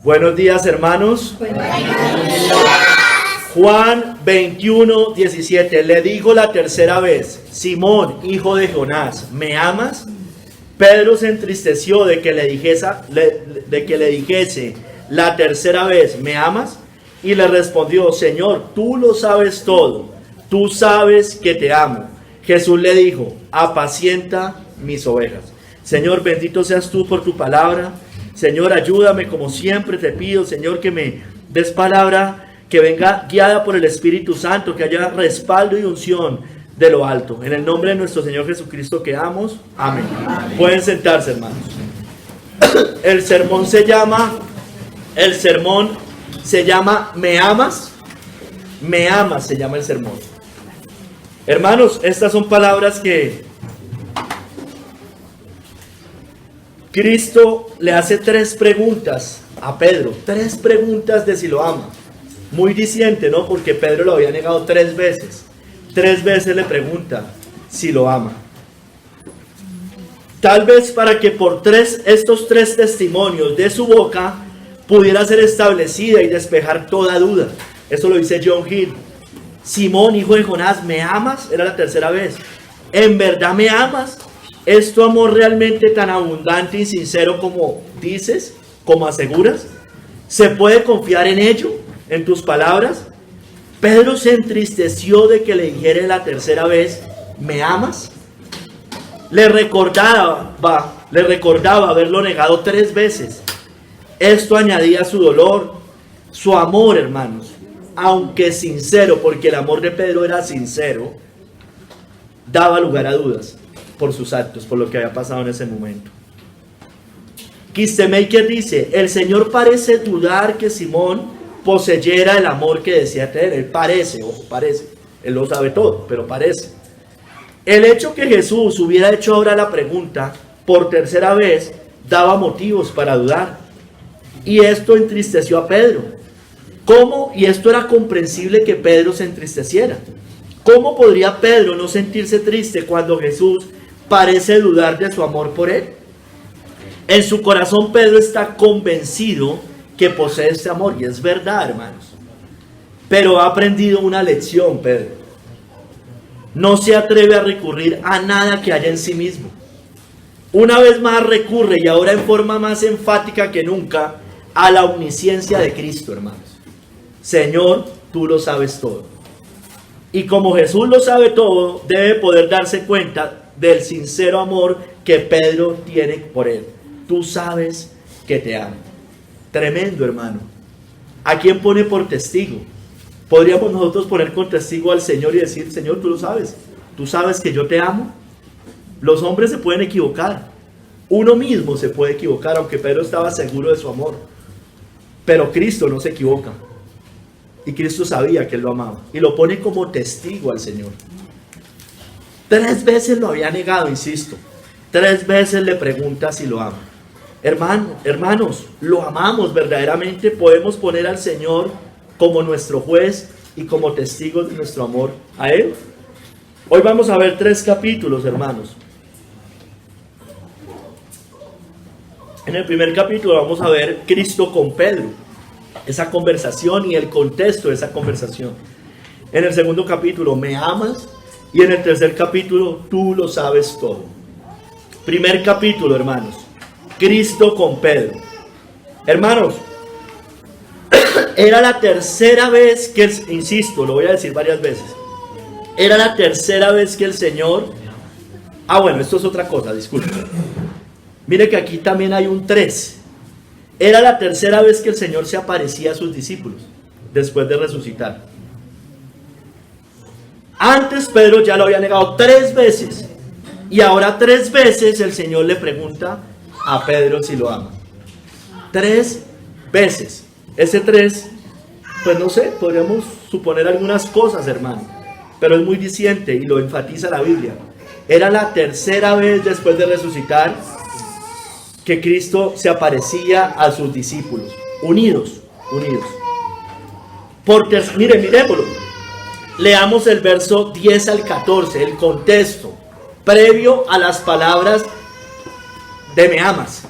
Buenos días, hermanos. Juan 21:17. Le dijo la tercera vez: Simón, hijo de Jonás, ¿me amas? Pedro se entristeció de que le dijese la tercera vez: ¿me amas? Y le respondió: Señor, tú lo sabes todo, tú sabes que te amo. Jesús le dijo: apacienta mis ovejas. Señor, bendito seas tú por tu palabra. Señor, ayúdame como siempre te pido, Señor, que me des palabra que venga guiada por el Espíritu Santo, que haya respaldo y unción de lo alto. En el nombre de nuestro Señor Jesucristo que amos. Amén. Pueden sentarse, hermanos. El sermón se llama ¿me amas? Me amas se llama el sermón. Hermanos, estas son palabras que Cristo le hace 3 preguntas a Pedro, 3 preguntas de si lo ama. Muy diciente, ¿no? Porque Pedro lo había negado 3 veces. 3 veces le pregunta si lo ama. Tal vez para que por estos 3 testimonios de su boca pudiera ser establecida y despejar toda duda. Eso lo dice John Hill. Simón, hijo de Jonás, ¿me amas? Era la tercera vez. ¿En verdad me amas? ¿Es tu amor realmente tan abundante y sincero como dices, como aseguras? ¿Se puede confiar en ello, en tus palabras? Pedro se entristeció de que le dijera la tercera vez: ¿me amas? Le recordaba haberlo negado 3 veces. Esto añadía su dolor, su amor, hermanos, aunque sincero, porque el amor de Pedro era sincero, daba lugar a dudas por sus actos, por lo que había pasado en ese momento. Kistemaker dice: el Señor parece dudar que Simón poseyera el amor que decía tener. Él parece, él lo sabe todo, pero parece. El hecho que Jesús hubiera hecho ahora la pregunta por tercera vez daba motivos para dudar, y esto entristeció a Pedro. ¿Cómo? Y esto era comprensible que Pedro se entristeciera. ¿Cómo podría Pedro no sentirse triste cuando Jesús parece dudar de su amor por él? En su corazón Pedro está convencido que posee este amor, y es verdad, hermanos. Pero ha aprendido una lección, Pedro. No se atreve a recurrir a nada que haya en sí mismo. Una vez más recurre, y ahora en forma más enfática que nunca, a la omnisciencia de Cristo, hermanos. Señor, tú lo sabes todo. Y como Jesús lo sabe todo, debe poder darse cuenta del sincero amor que Pedro tiene por él. Tú sabes que te amo. Tremendo, hermano. ¿A quién pone por testigo? ¿Podríamos nosotros poner por testigo al Señor y decir: Señor, tú lo sabes? ¿Tú sabes que yo te amo? Los hombres se pueden equivocar. Uno mismo se puede equivocar, aunque Pedro estaba seguro de su amor. Pero Cristo no se equivoca. Y Cristo sabía que él lo amaba. Y lo pone como testigo al Señor. 3 veces lo había negado, insisto. 3 veces le pregunta si lo ama. Hermanos, lo amamos verdaderamente. Podemos poner al Señor como nuestro juez y como testigos de nuestro amor a Él. Hoy vamos a ver 3 capítulos, hermanos. En el primer capítulo vamos a ver Cristo con Pedro, esa conversación y el contexto de esa conversación. En el segundo capítulo, ¿me amas? Y en el tercer capítulo, tú lo sabes todo. Primer capítulo, hermanos, Cristo con Pedro. Hermanos, era la tercera vez que, insisto, lo voy a decir varias veces, era la tercera vez que el Señor, bueno, esto es otra cosa, disculpen. Mire que aquí también hay un 3. Era la tercera vez que el Señor se aparecía a sus discípulos, después de resucitar. Antes Pedro ya lo había negado 3 veces. Y ahora 3 veces el Señor le pregunta a Pedro si lo ama. 3 veces. Ese 3, pues no sé, podríamos suponer algunas cosas, hermano. Pero es muy diciente y lo enfatiza la Biblia. Era la tercera vez después de resucitar que Cristo se aparecía a sus discípulos. Unidos. Miremoslo. Leamos el verso 10 al 14, el contexto previo a las palabras de me amas.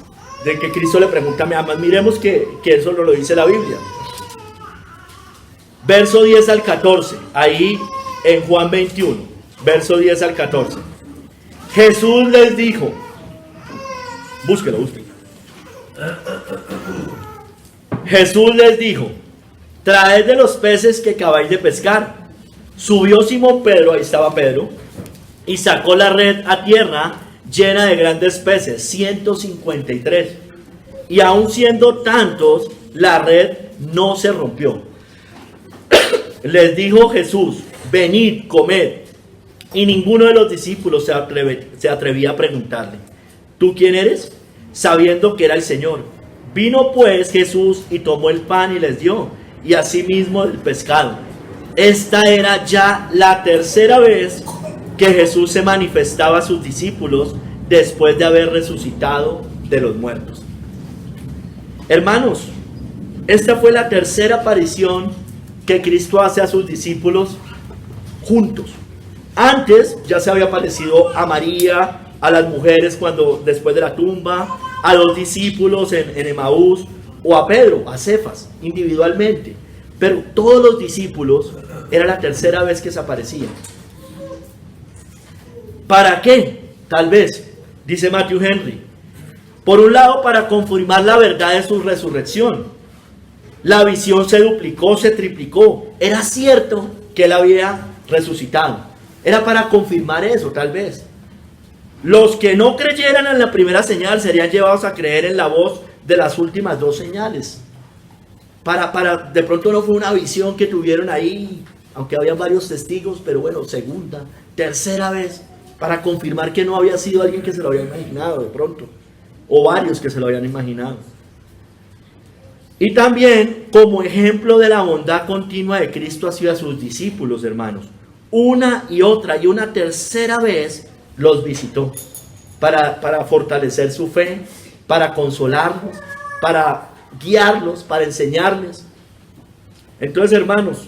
de que Cristo le pregunta, además miremos que eso no lo dice la Biblia. Verso 10 al 14, ahí en Juan 21, verso 10 al 14. Jesús les dijo, búsquelo. Jesús les dijo, traed de los peces que acabáis de pescar. Subió Simón Pedro, ahí estaba Pedro, y sacó la red a tierra llena de grandes peces, 153. Y aun siendo tantos, la red no se rompió. Les dijo Jesús, venid, comed. Y ninguno de los discípulos se atrevía a preguntarle, ¿tú quién eres? Sabiendo que era el Señor. Vino pues Jesús y tomó el pan y les dio, y asimismo el pescado. Esta era ya la tercera vez que Jesús se manifestaba a sus discípulos después de haber resucitado de los muertos. Hermanos, esta fue la tercera aparición que Cristo hace a sus discípulos juntos. Antes ya se había aparecido a María, a las mujeres después de la tumba, a los discípulos en Emaús, o a Pedro, a Cefas, individualmente. Pero todos los discípulos era la tercera vez que se aparecían. ¿Para qué? Tal vez, dice Matthew Henry. Por un lado, para confirmar la verdad de su resurrección. La visión se duplicó, se triplicó. Era cierto que él había resucitado. Era para confirmar eso, tal vez. Los que no creyeran en la primera señal serían llevados a creer en la voz de las últimas dos señales. De pronto no fue una visión que tuvieron ahí, aunque había varios testigos, pero bueno, segunda, tercera vez, para confirmar que no había sido alguien que se lo había imaginado de pronto, o varios que se lo habían imaginado. Y también como ejemplo de la bondad continua de Cristo hacia sus discípulos, hermanos. Una y otra y una tercera vez los visitó para fortalecer su fe, para consolarlos, para guiarlos, para enseñarles. Entonces, hermanos,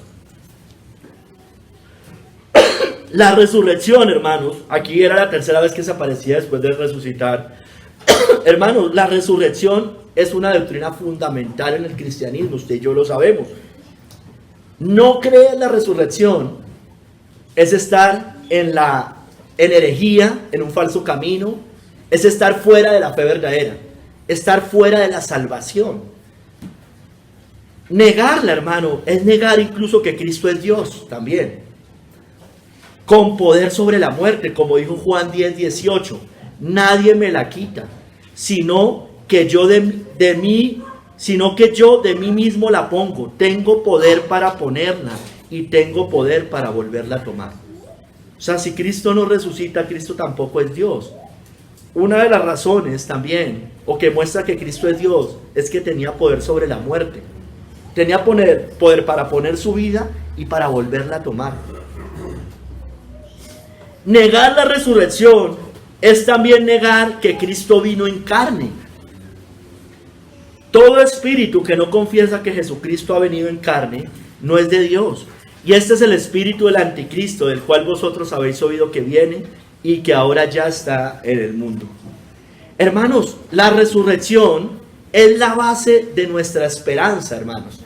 la resurrección, hermanos, aquí era la tercera vez que se aparecía después de resucitar. Hermanos, la resurrección es una doctrina fundamental en el cristianismo, usted y yo lo sabemos. No creer en la resurrección es estar en herejía, en un falso camino, es estar fuera de la fe verdadera, estar fuera de la salvación. Negarla, hermano, es negar incluso que Cristo es Dios también, con poder sobre la muerte, como dijo Juan 10:18. Nadie me la quita, sino que yo de mí mismo la pongo. Tengo poder para ponerla y tengo poder para volverla a tomar. O sea, si Cristo no resucita, Cristo tampoco es Dios. Una de las razones también, o que muestra que Cristo es Dios, es que tenía poder sobre la muerte. Tenía poder para poner su vida y para volverla a tomar. Negar la resurrección es también negar que Cristo vino en carne. Todo espíritu que no confiesa que Jesucristo ha venido en carne no es de Dios. Y este es el espíritu del anticristo, del cual vosotros habéis oído que viene y que ahora ya está en el mundo. Hermanos, la resurrección es la base de nuestra esperanza, hermanos.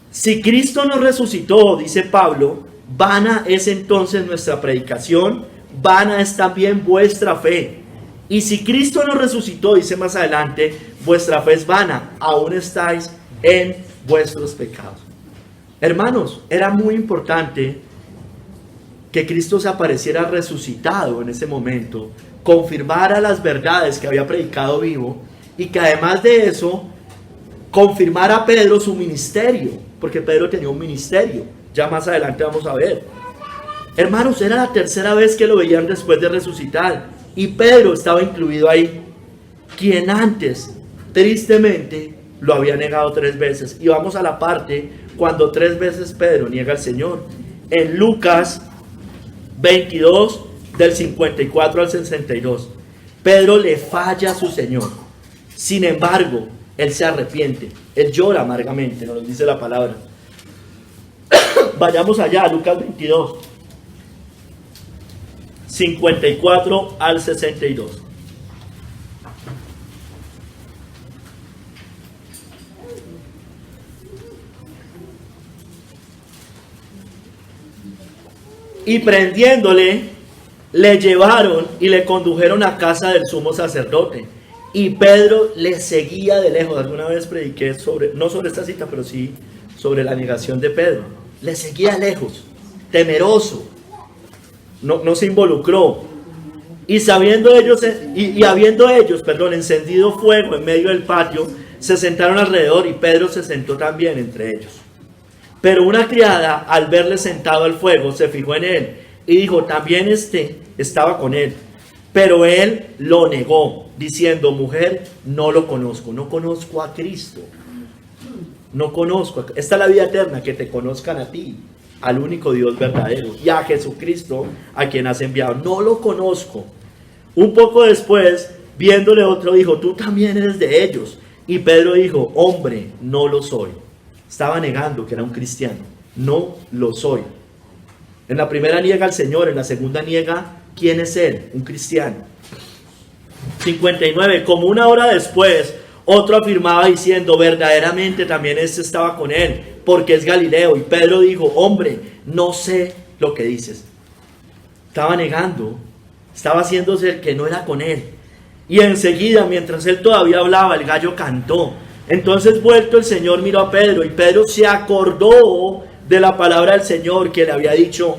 Si Cristo nos resucitó, dice Pablo, vana es entonces nuestra predicación, vana es también vuestra fe. Y si Cristo nos resucitó, dice más adelante, vuestra fe es vana, aún estáis en vuestros pecados. Hermanos, era muy importante que Cristo se apareciera resucitado en ese momento, confirmara las verdades que había predicado vivo y que además de eso, confirmara a Pedro su ministerio, porque Pedro tenía un ministerio, ya más adelante vamos a ver. Hermanos, era la tercera vez que lo veían después de resucitar y Pedro estaba incluido ahí, quien antes, tristemente, lo había negado 3 veces. Y vamos a la parte cuando 3 veces Pedro niega al Señor. En Lucas 22, del 54 al 62. Pedro le falla a su Señor. Sin embargo, él se arrepiente. Él llora amargamente, nos lo dice la palabra. Vayamos allá, Lucas 22, 54 al 62. Y prendiéndole, le llevaron y le condujeron a casa del sumo sacerdote. Y Pedro le seguía de lejos. Alguna vez prediqué sobre, no sobre esta cita, pero sí sobre la negación de Pedro. Le seguía lejos, temeroso. No se involucró. Y habiendo ellos encendido fuego en medio del patio, se sentaron alrededor y Pedro se sentó también entre ellos. Pero una criada, al verle sentado al fuego, se fijó en él y dijo, también estaba con él. Pero él lo negó, diciendo, mujer, no lo conozco, no conozco a Cristo. No conozco, esta es la vida eterna, que te conozcan a ti, al único Dios verdadero, y a Jesucristo, a quien has enviado. No lo conozco. Un poco después, viéndole otro, dijo, tú también eres de ellos. Y Pedro dijo, hombre, no lo soy. Estaba negando que era un cristiano. No lo soy. En la primera niega al Señor, en la segunda niega, ¿quién es él? Un cristiano. 59. Como una hora después, otro afirmaba diciendo, verdaderamente también estaba con él, porque es Galileo. Y Pedro dijo, hombre, no sé lo que dices. Estaba negando, estaba haciéndose el que no era con él. Y enseguida, mientras él todavía hablaba, el gallo cantó. Entonces, vuelto el Señor, miró a Pedro, y Pedro se acordó de la palabra del Señor que le había dicho,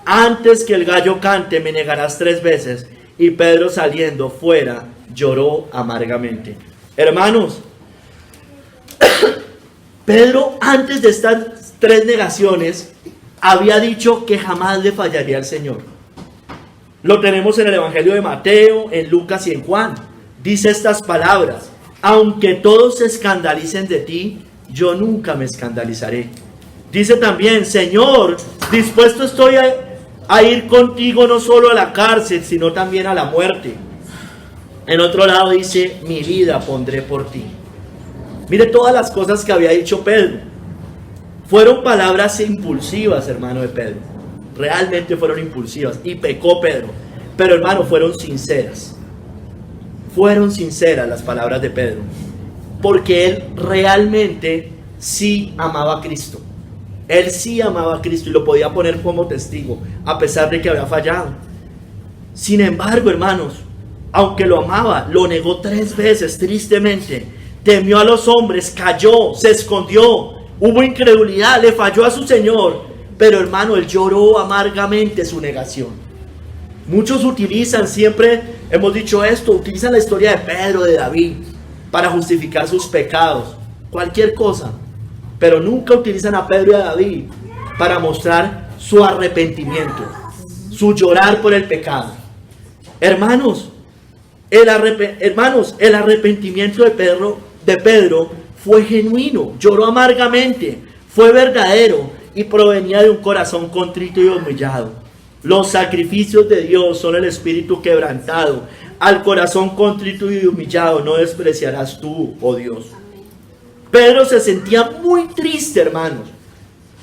antes que el gallo cante me negarás 3 veces. Y Pedro, saliendo fuera, lloró amargamente. Hermanos, Pedro, antes de estas 3 negaciones, había dicho que jamás le fallaría al Señor. Lo tenemos en el Evangelio de Mateo, en Lucas y en Juan. Dice estas palabras, aunque todos se escandalicen de ti, yo nunca me escandalizaré. Dice también, Señor, dispuesto estoy a ir contigo no solo a la cárcel, sino también a la muerte. En otro lado dice, mi vida pondré por ti. Mire todas las cosas que había dicho Pedro. Fueron palabras impulsivas, hermano, de Pedro. Realmente fueron impulsivas. Y pecó Pedro. Pero, hermano, fueron sinceras. Fueron sinceras las palabras de Pedro. Porque él realmente sí amaba a Cristo. Él sí amaba a Cristo y lo podía poner como testigo, a pesar de que había fallado. Sin embargo, hermanos, aunque lo amaba, lo negó 3 veces, tristemente. Temió a los hombres, cayó, se escondió, hubo incredulidad, le falló a su Señor. Pero, hermano, él lloró amargamente su negación. Muchos utilizan, siempre hemos dicho esto, utilizan la historia de Pedro, de David, para justificar sus pecados, cualquier cosa. Pero nunca utilizan a Pedro y a David para mostrar su arrepentimiento, su llorar por el pecado. Hermanos, el arrepentimiento de Pedro fue genuino, lloró amargamente, fue verdadero y provenía de un corazón contrito y humillado. Los sacrificios de Dios son el espíritu quebrantado. Al corazón contrito y humillado no despreciarás tú, oh Dios. Pedro se sentía muy triste, hermanos,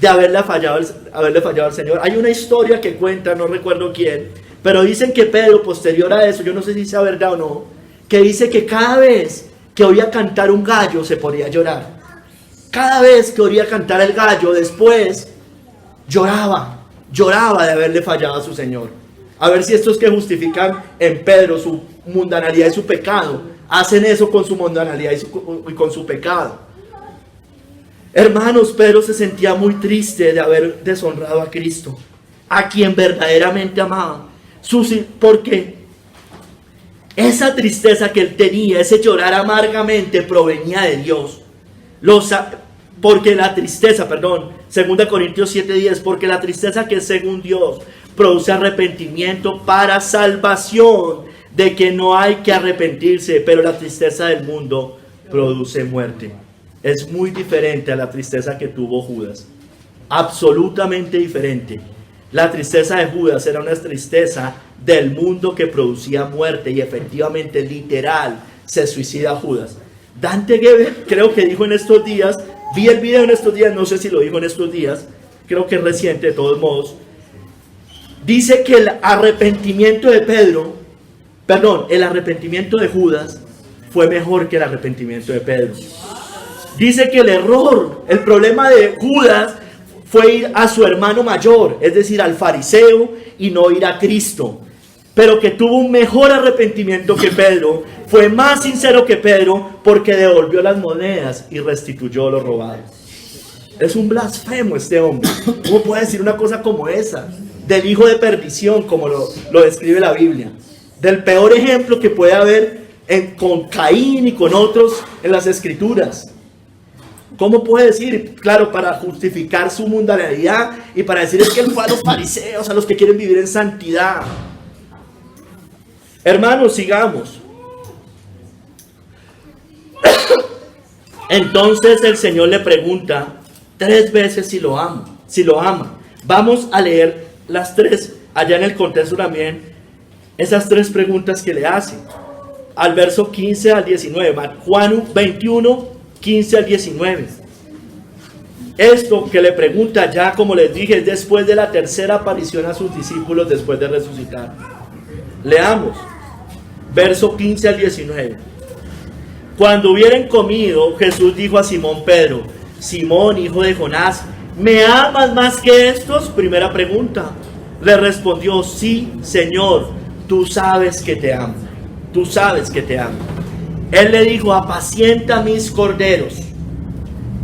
de haberle fallado al Señor. Hay una historia que cuenta, no recuerdo quién, pero dicen que Pedro, posterior a eso, yo no sé si sea verdad o no, que dice que cada vez que oía cantar un gallo se ponía a llorar. Cada vez que oía cantar el gallo, después lloraba de haberle fallado a su Señor. A ver si estos que justifican en Pedro su mundanalidad y su pecado, hacen eso con su mundanalidad y con su pecado. Hermanos, Pedro se sentía muy triste de haber deshonrado a Cristo, a quien verdaderamente amaba. Porque esa tristeza que él tenía, ese llorar amargamente, provenía de Dios. Porque la tristeza, 2 Corintios 7:10, porque la tristeza que es según Dios produce arrepentimiento para salvación, de que no hay que arrepentirse, pero la tristeza del mundo produce muerte. Es muy diferente a la tristeza que tuvo Judas, absolutamente diferente. La tristeza de Judas era una tristeza del mundo que producía muerte, y efectivamente, literal, se suicida Judas. Dante Gebel creo que dijo en estos días, vi el video en estos días, no sé si lo dijo en estos días, creo que es reciente de todos modos, dice que el arrepentimiento de Judas fue mejor que el arrepentimiento de Pedro. Dice que el problema de Judas fue ir a su hermano mayor, es decir, al fariseo, y no ir a Cristo. Pero que tuvo un mejor arrepentimiento que Pedro, fue más sincero que Pedro, porque devolvió las monedas y restituyó lo robado. Es un blasfemo este hombre. ¿Cómo puede decir una cosa como esa? Del hijo de perdición, como lo describe la Biblia. Del peor ejemplo que puede haber con Caín y con otros en las Escrituras. ¿Cómo puede decir? Claro, para justificar su mundanalidad y para decir es que él fue a los fariseos, a los que quieren vivir en santidad. Hermanos, sigamos. Entonces el Señor le pregunta 3 veces si lo ama. Vamos a leer las 3, allá en el contexto también, esas 3 preguntas que le hace. Al verso 15 al 19, Juan 21, 15 al 19. Esto que le pregunta ya, como les dije, es después de la tercera aparición a sus discípulos después de resucitar. Leamos, verso 15 al 19. Cuando hubieran comido, Jesús dijo a Simón Pedro: Simón, hijo de Jonás, ¿me amas más que estos? Primera pregunta. Le respondió: sí, Señor, tú sabes que te amo. Tú sabes que te amo. Él le dijo: apacienta mis corderos.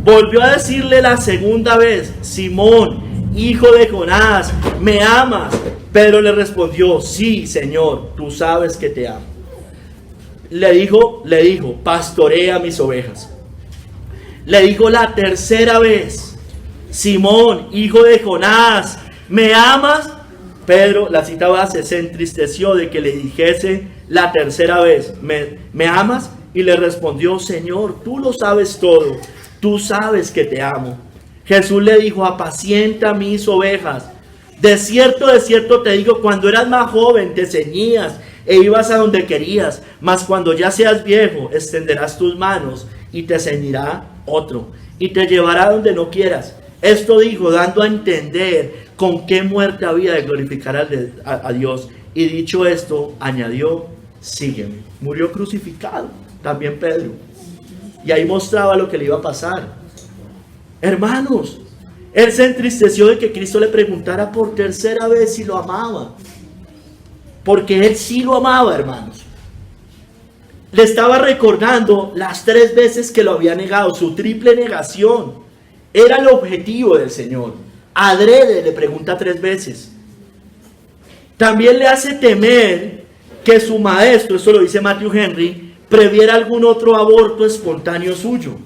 Volvió a decirle la segunda vez: Simón, hijo de Jonás, ¿me amas? Pedro le respondió: sí, Señor, tú sabes que te amo. Le dijo, pastorea mis ovejas. Le dijo la tercera vez: Simón, hijo de Jonás, ¿me amas? Pedro, la cita base, se entristeció de que le dijese la tercera vez: ¿me amas? Y le respondió: Señor, tú lo sabes todo, tú sabes que te amo. Jesús le dijo: apacienta mis ovejas. De cierto te digo, cuando eras más joven te ceñías e ibas a donde querías, mas cuando ya seas viejo extenderás tus manos y te ceñirá otro y te llevará donde no quieras. Esto dijo, dando a entender con qué muerte había de glorificar a Dios. Y dicho esto, añadió: sígueme. Murió crucificado también Pedro, y ahí mostraba lo que le iba a pasar. Hermanos, él se entristeció de que Cristo le preguntara por tercera vez si lo amaba, porque él sí lo amaba, hermanos. Le estaba recordando las 3 veces que lo había negado, su triple negación. Era el objetivo del Señor. Adrede le pregunta 3 veces. También le hace temer que su maestro, eso lo dice Matthew Henry, previera algún otro aborto espontáneo suyo.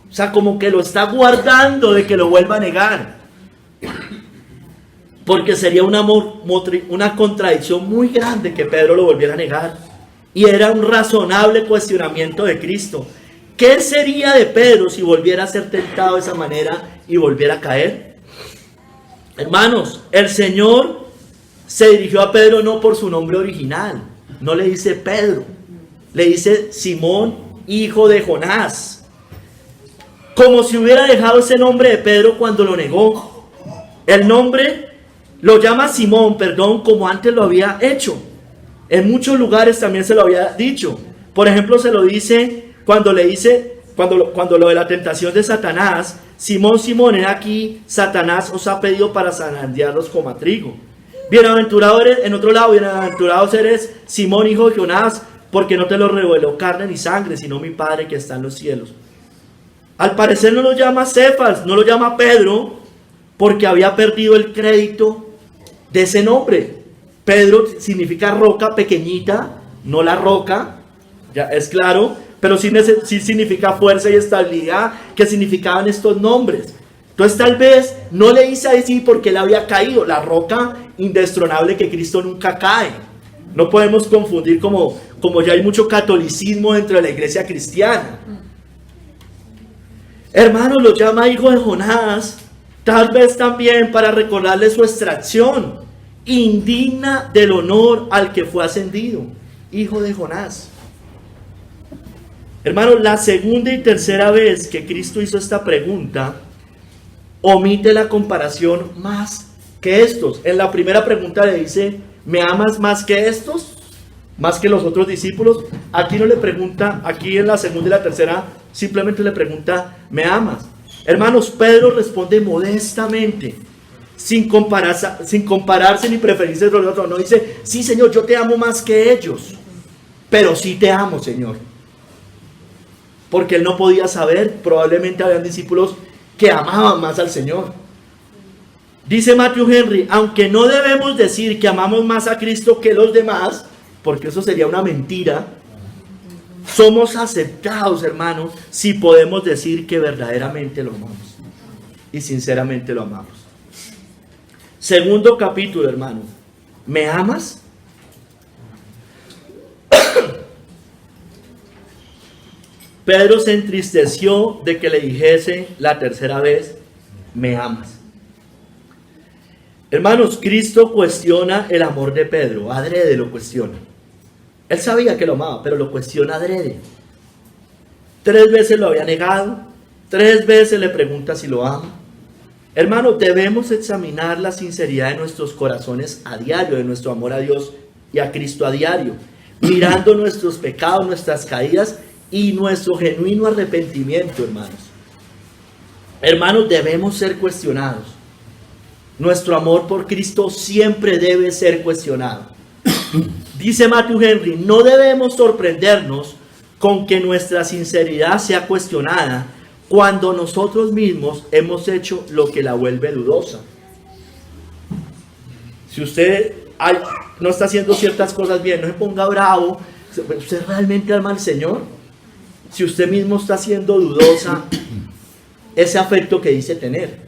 O sea, como que lo está guardando de que lo vuelva a negar. Porque sería una contradicción muy grande que Pedro lo volviera a negar. Y era un razonable cuestionamiento de Cristo. ¿Qué sería de Pedro si volviera a ser tentado de esa manera y volviera a caer? Hermanos, el Señor se dirigió a Pedro no por su nombre original. No le dice Pedro. Le dice Simón, hijo de Jonás. Como si hubiera dejado ese nombre de Pedro cuando lo negó. El nombre lo llama Simón, como antes lo había hecho. En muchos lugares también se lo había dicho. Por ejemplo, se lo dice cuando le dice, cuando lo de la tentación de Satanás: Simón, Simón, he aquí, Satanás os ha pedido para zarandearlos como a trigo. Bienaventurado eres, en otro lado, bienaventurados eres, Simón, hijo de Jonás, porque no te lo reveló carne ni sangre, sino mi Padre que está en los cielos. Al parecer no lo llama Cefas, no lo llama Pedro, porque había perdido el crédito de ese nombre. Pedro significa roca pequeñita, no la roca, ya es claro, pero sí significa fuerza y estabilidad, que significaban estos nombres. Entonces tal vez no le dice así porque él había caído, la roca indestronable que Cristo nunca cae. No podemos confundir como ya hay mucho catolicismo dentro de la iglesia cristiana. Hermanos, lo llama hijo de Jonás, tal vez también para recordarle su extracción indigna del honor al que fue ascendido, hijo de Jonás. Hermanos, la segunda y tercera vez que Cristo hizo esta pregunta, omite la comparación más que estos. En la primera pregunta le dice: ¿me amas más que estos? Más que los otros discípulos. Aquí no le pregunta, aquí en la segunda y la tercera simplemente le pregunta: ¿me amas? Hermanos, Pedro responde modestamente, sin compararse ni preferirse con los otros. No dice, sí, Señor, yo te amo más que ellos, pero sí te amo, Señor. Porque él no podía saber, probablemente habían discípulos que amaban más al Señor. Dice Matthew Henry, aunque no debemos decir que amamos más a Cristo que los demás, porque eso sería una mentira, somos aceptados, hermanos, si podemos decir que verdaderamente lo amamos y sinceramente lo amamos. Segundo capítulo, hermano. ¿Me amas? Pedro se entristeció de que le dijese la tercera vez, ¿me amas? Hermanos, Cristo cuestiona el amor de Pedro, adrede lo cuestiona. Él sabía que lo amaba, pero lo cuestiona adrede. 3 veces lo había negado, 3 veces le pregunta si lo ama. Hermanos, debemos examinar la sinceridad de nuestros corazones a diario, de nuestro amor a Dios y a Cristo a diario, mirando nuestros pecados, nuestras caídas y nuestro genuino arrepentimiento, hermanos. Hermanos, debemos ser cuestionados. Nuestro amor por Cristo siempre debe ser cuestionado. Dice Matthew Henry, no debemos sorprendernos con que nuestra sinceridad sea cuestionada cuando nosotros mismos hemos hecho lo que la vuelve dudosa. Si usted no está haciendo ciertas cosas bien, no se ponga bravo. ¿Usted realmente ama al Señor? Si usted mismo está haciendo dudosa ese afecto que dice tener.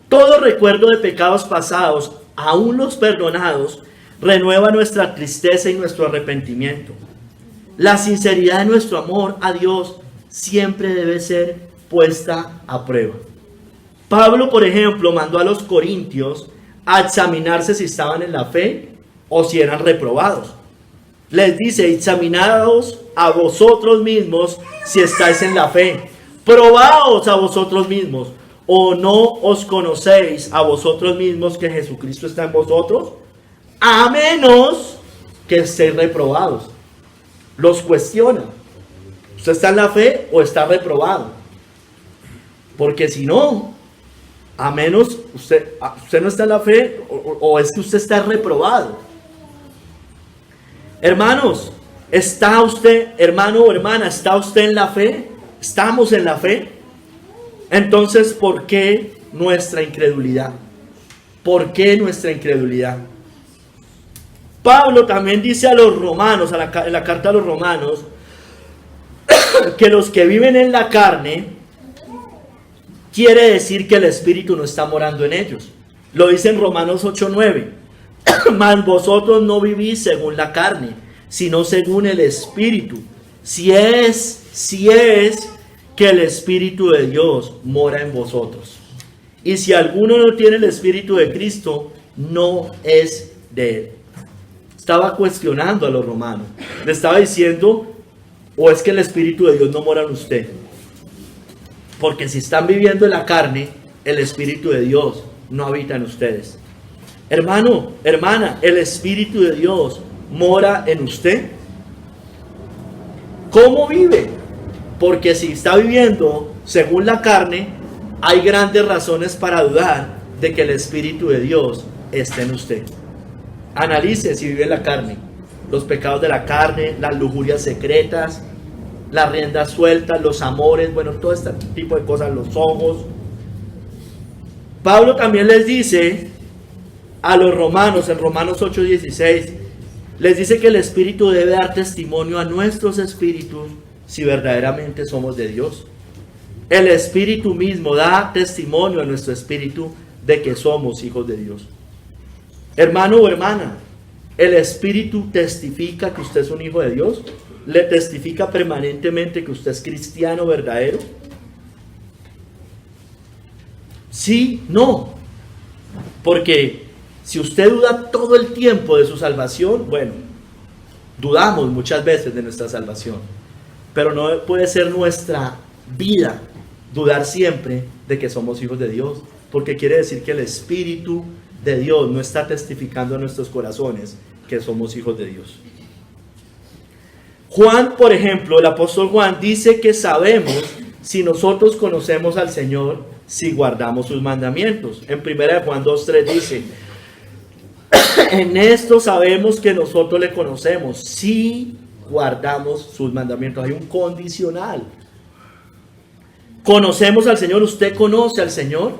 Todo recuerdo de pecados pasados, aún los perdonados, renueva nuestra tristeza y nuestro arrepentimiento. La sinceridad de nuestro amor a Dios siempre debe ser puesta a prueba. Pablo, por ejemplo, mandó a los corintios a examinarse si estaban en la fe o si eran reprobados. Les dice, examinaos a vosotros mismos si estáis en la fe. Probaos a vosotros mismos. ¿O no os conocéis a vosotros mismos que Jesucristo está en vosotros? A menos que estéis reprobados. Los cuestiona. ¿Usted está en la fe o está reprobado? Porque si no, a menos usted no está en la fe o es que usted está reprobado. Hermanos, ¿está usted, hermano o hermana, está usted en la fe? ¿Estamos en la fe? Entonces, ¿por qué nuestra incredulidad? ¿Por qué nuestra incredulidad? Pablo también dice a los romanos, en la carta a los romanos, que los que viven en la carne, quiere decir que el Espíritu no está morando en ellos. Lo dice en Romanos 8:9. Mas vosotros no vivís según la carne, sino según el Espíritu. Si es que el Espíritu de Dios mora en vosotros. Y si alguno no tiene el Espíritu de Cristo, no es de él. Estaba cuestionando a los romanos. Le estaba diciendo, o es que el Espíritu de Dios no mora en usted. Porque si están viviendo en la carne, el Espíritu de Dios no habita en ustedes. Hermano, hermana, el Espíritu de Dios mora en usted. ¿Cómo vive? Porque si está viviendo según la carne, hay grandes razones para dudar de que el Espíritu de Dios esté en usted. Analice si vive en la carne. Los pecados de la carne, las lujurias secretas, las riendas sueltas, los amores, bueno, todo este tipo de cosas, los ojos. Pablo también les dice a los romanos, en Romanos 8:16, les dice que el Espíritu debe dar testimonio a nuestros espíritus si verdaderamente somos de Dios. El Espíritu mismo da testimonio a nuestro espíritu de que somos hijos de Dios. Hermano o hermana, ¿el Espíritu testifica que usted es un hijo de Dios? ¿Le testifica permanentemente que usted es cristiano verdadero? Sí, no. Porque si usted duda todo el tiempo de su salvación, bueno, dudamos muchas veces de nuestra salvación. Pero no puede ser nuestra vida dudar siempre de que somos hijos de Dios. Porque quiere decir que el Espíritu de Dios no está testificando a nuestros corazones que somos hijos de Dios. Juan, por ejemplo, el apóstol Juan dice que sabemos si nosotros conocemos al Señor, si guardamos sus mandamientos. En 1 Juan 2:3 dice, en esto sabemos que nosotros le conocemos, si guardamos sus mandamientos. Hay un condicional. ¿Conocemos al Señor? ¿Usted conoce al Señor?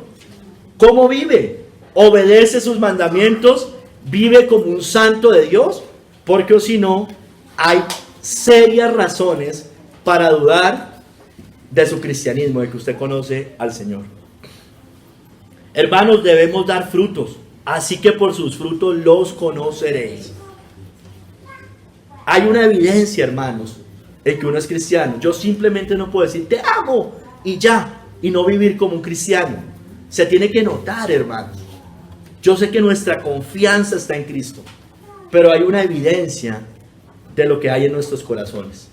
¿Cómo vive? ¿Obedece sus mandamientos? ¿Vive como un santo de Dios? Porque o si no, hay serias razones para dudar de su cristianismo, de que usted conoce al Señor. Hermanos, debemos dar frutos, así que por sus frutos los conoceréis. Hay una evidencia, hermanos, en que uno es cristiano. Yo simplemente no puedo decir, te amo, y ya, y no vivir como un cristiano. Se tiene que notar, hermanos. Yo sé que nuestra confianza está en Cristo, pero hay una evidencia de lo que hay en nuestros corazones.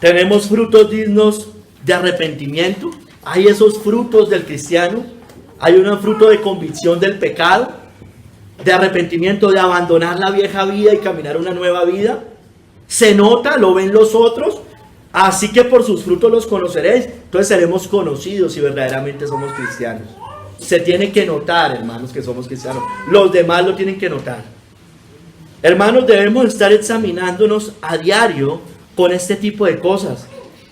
Tenemos frutos dignos de arrepentimiento. Hay esos frutos del cristiano. Hay un fruto de convicción del pecado, de arrepentimiento, de abandonar la vieja vida y caminar una nueva vida. Se nota, lo ven los otros. Así que por sus frutos los conoceréis. Entonces seremos conocidos si verdaderamente somos cristianos. Se tiene que notar, hermanos, que somos cristianos. Los demás lo tienen que notar. Hermanos, debemos estar examinándonos a diario con este tipo de cosas.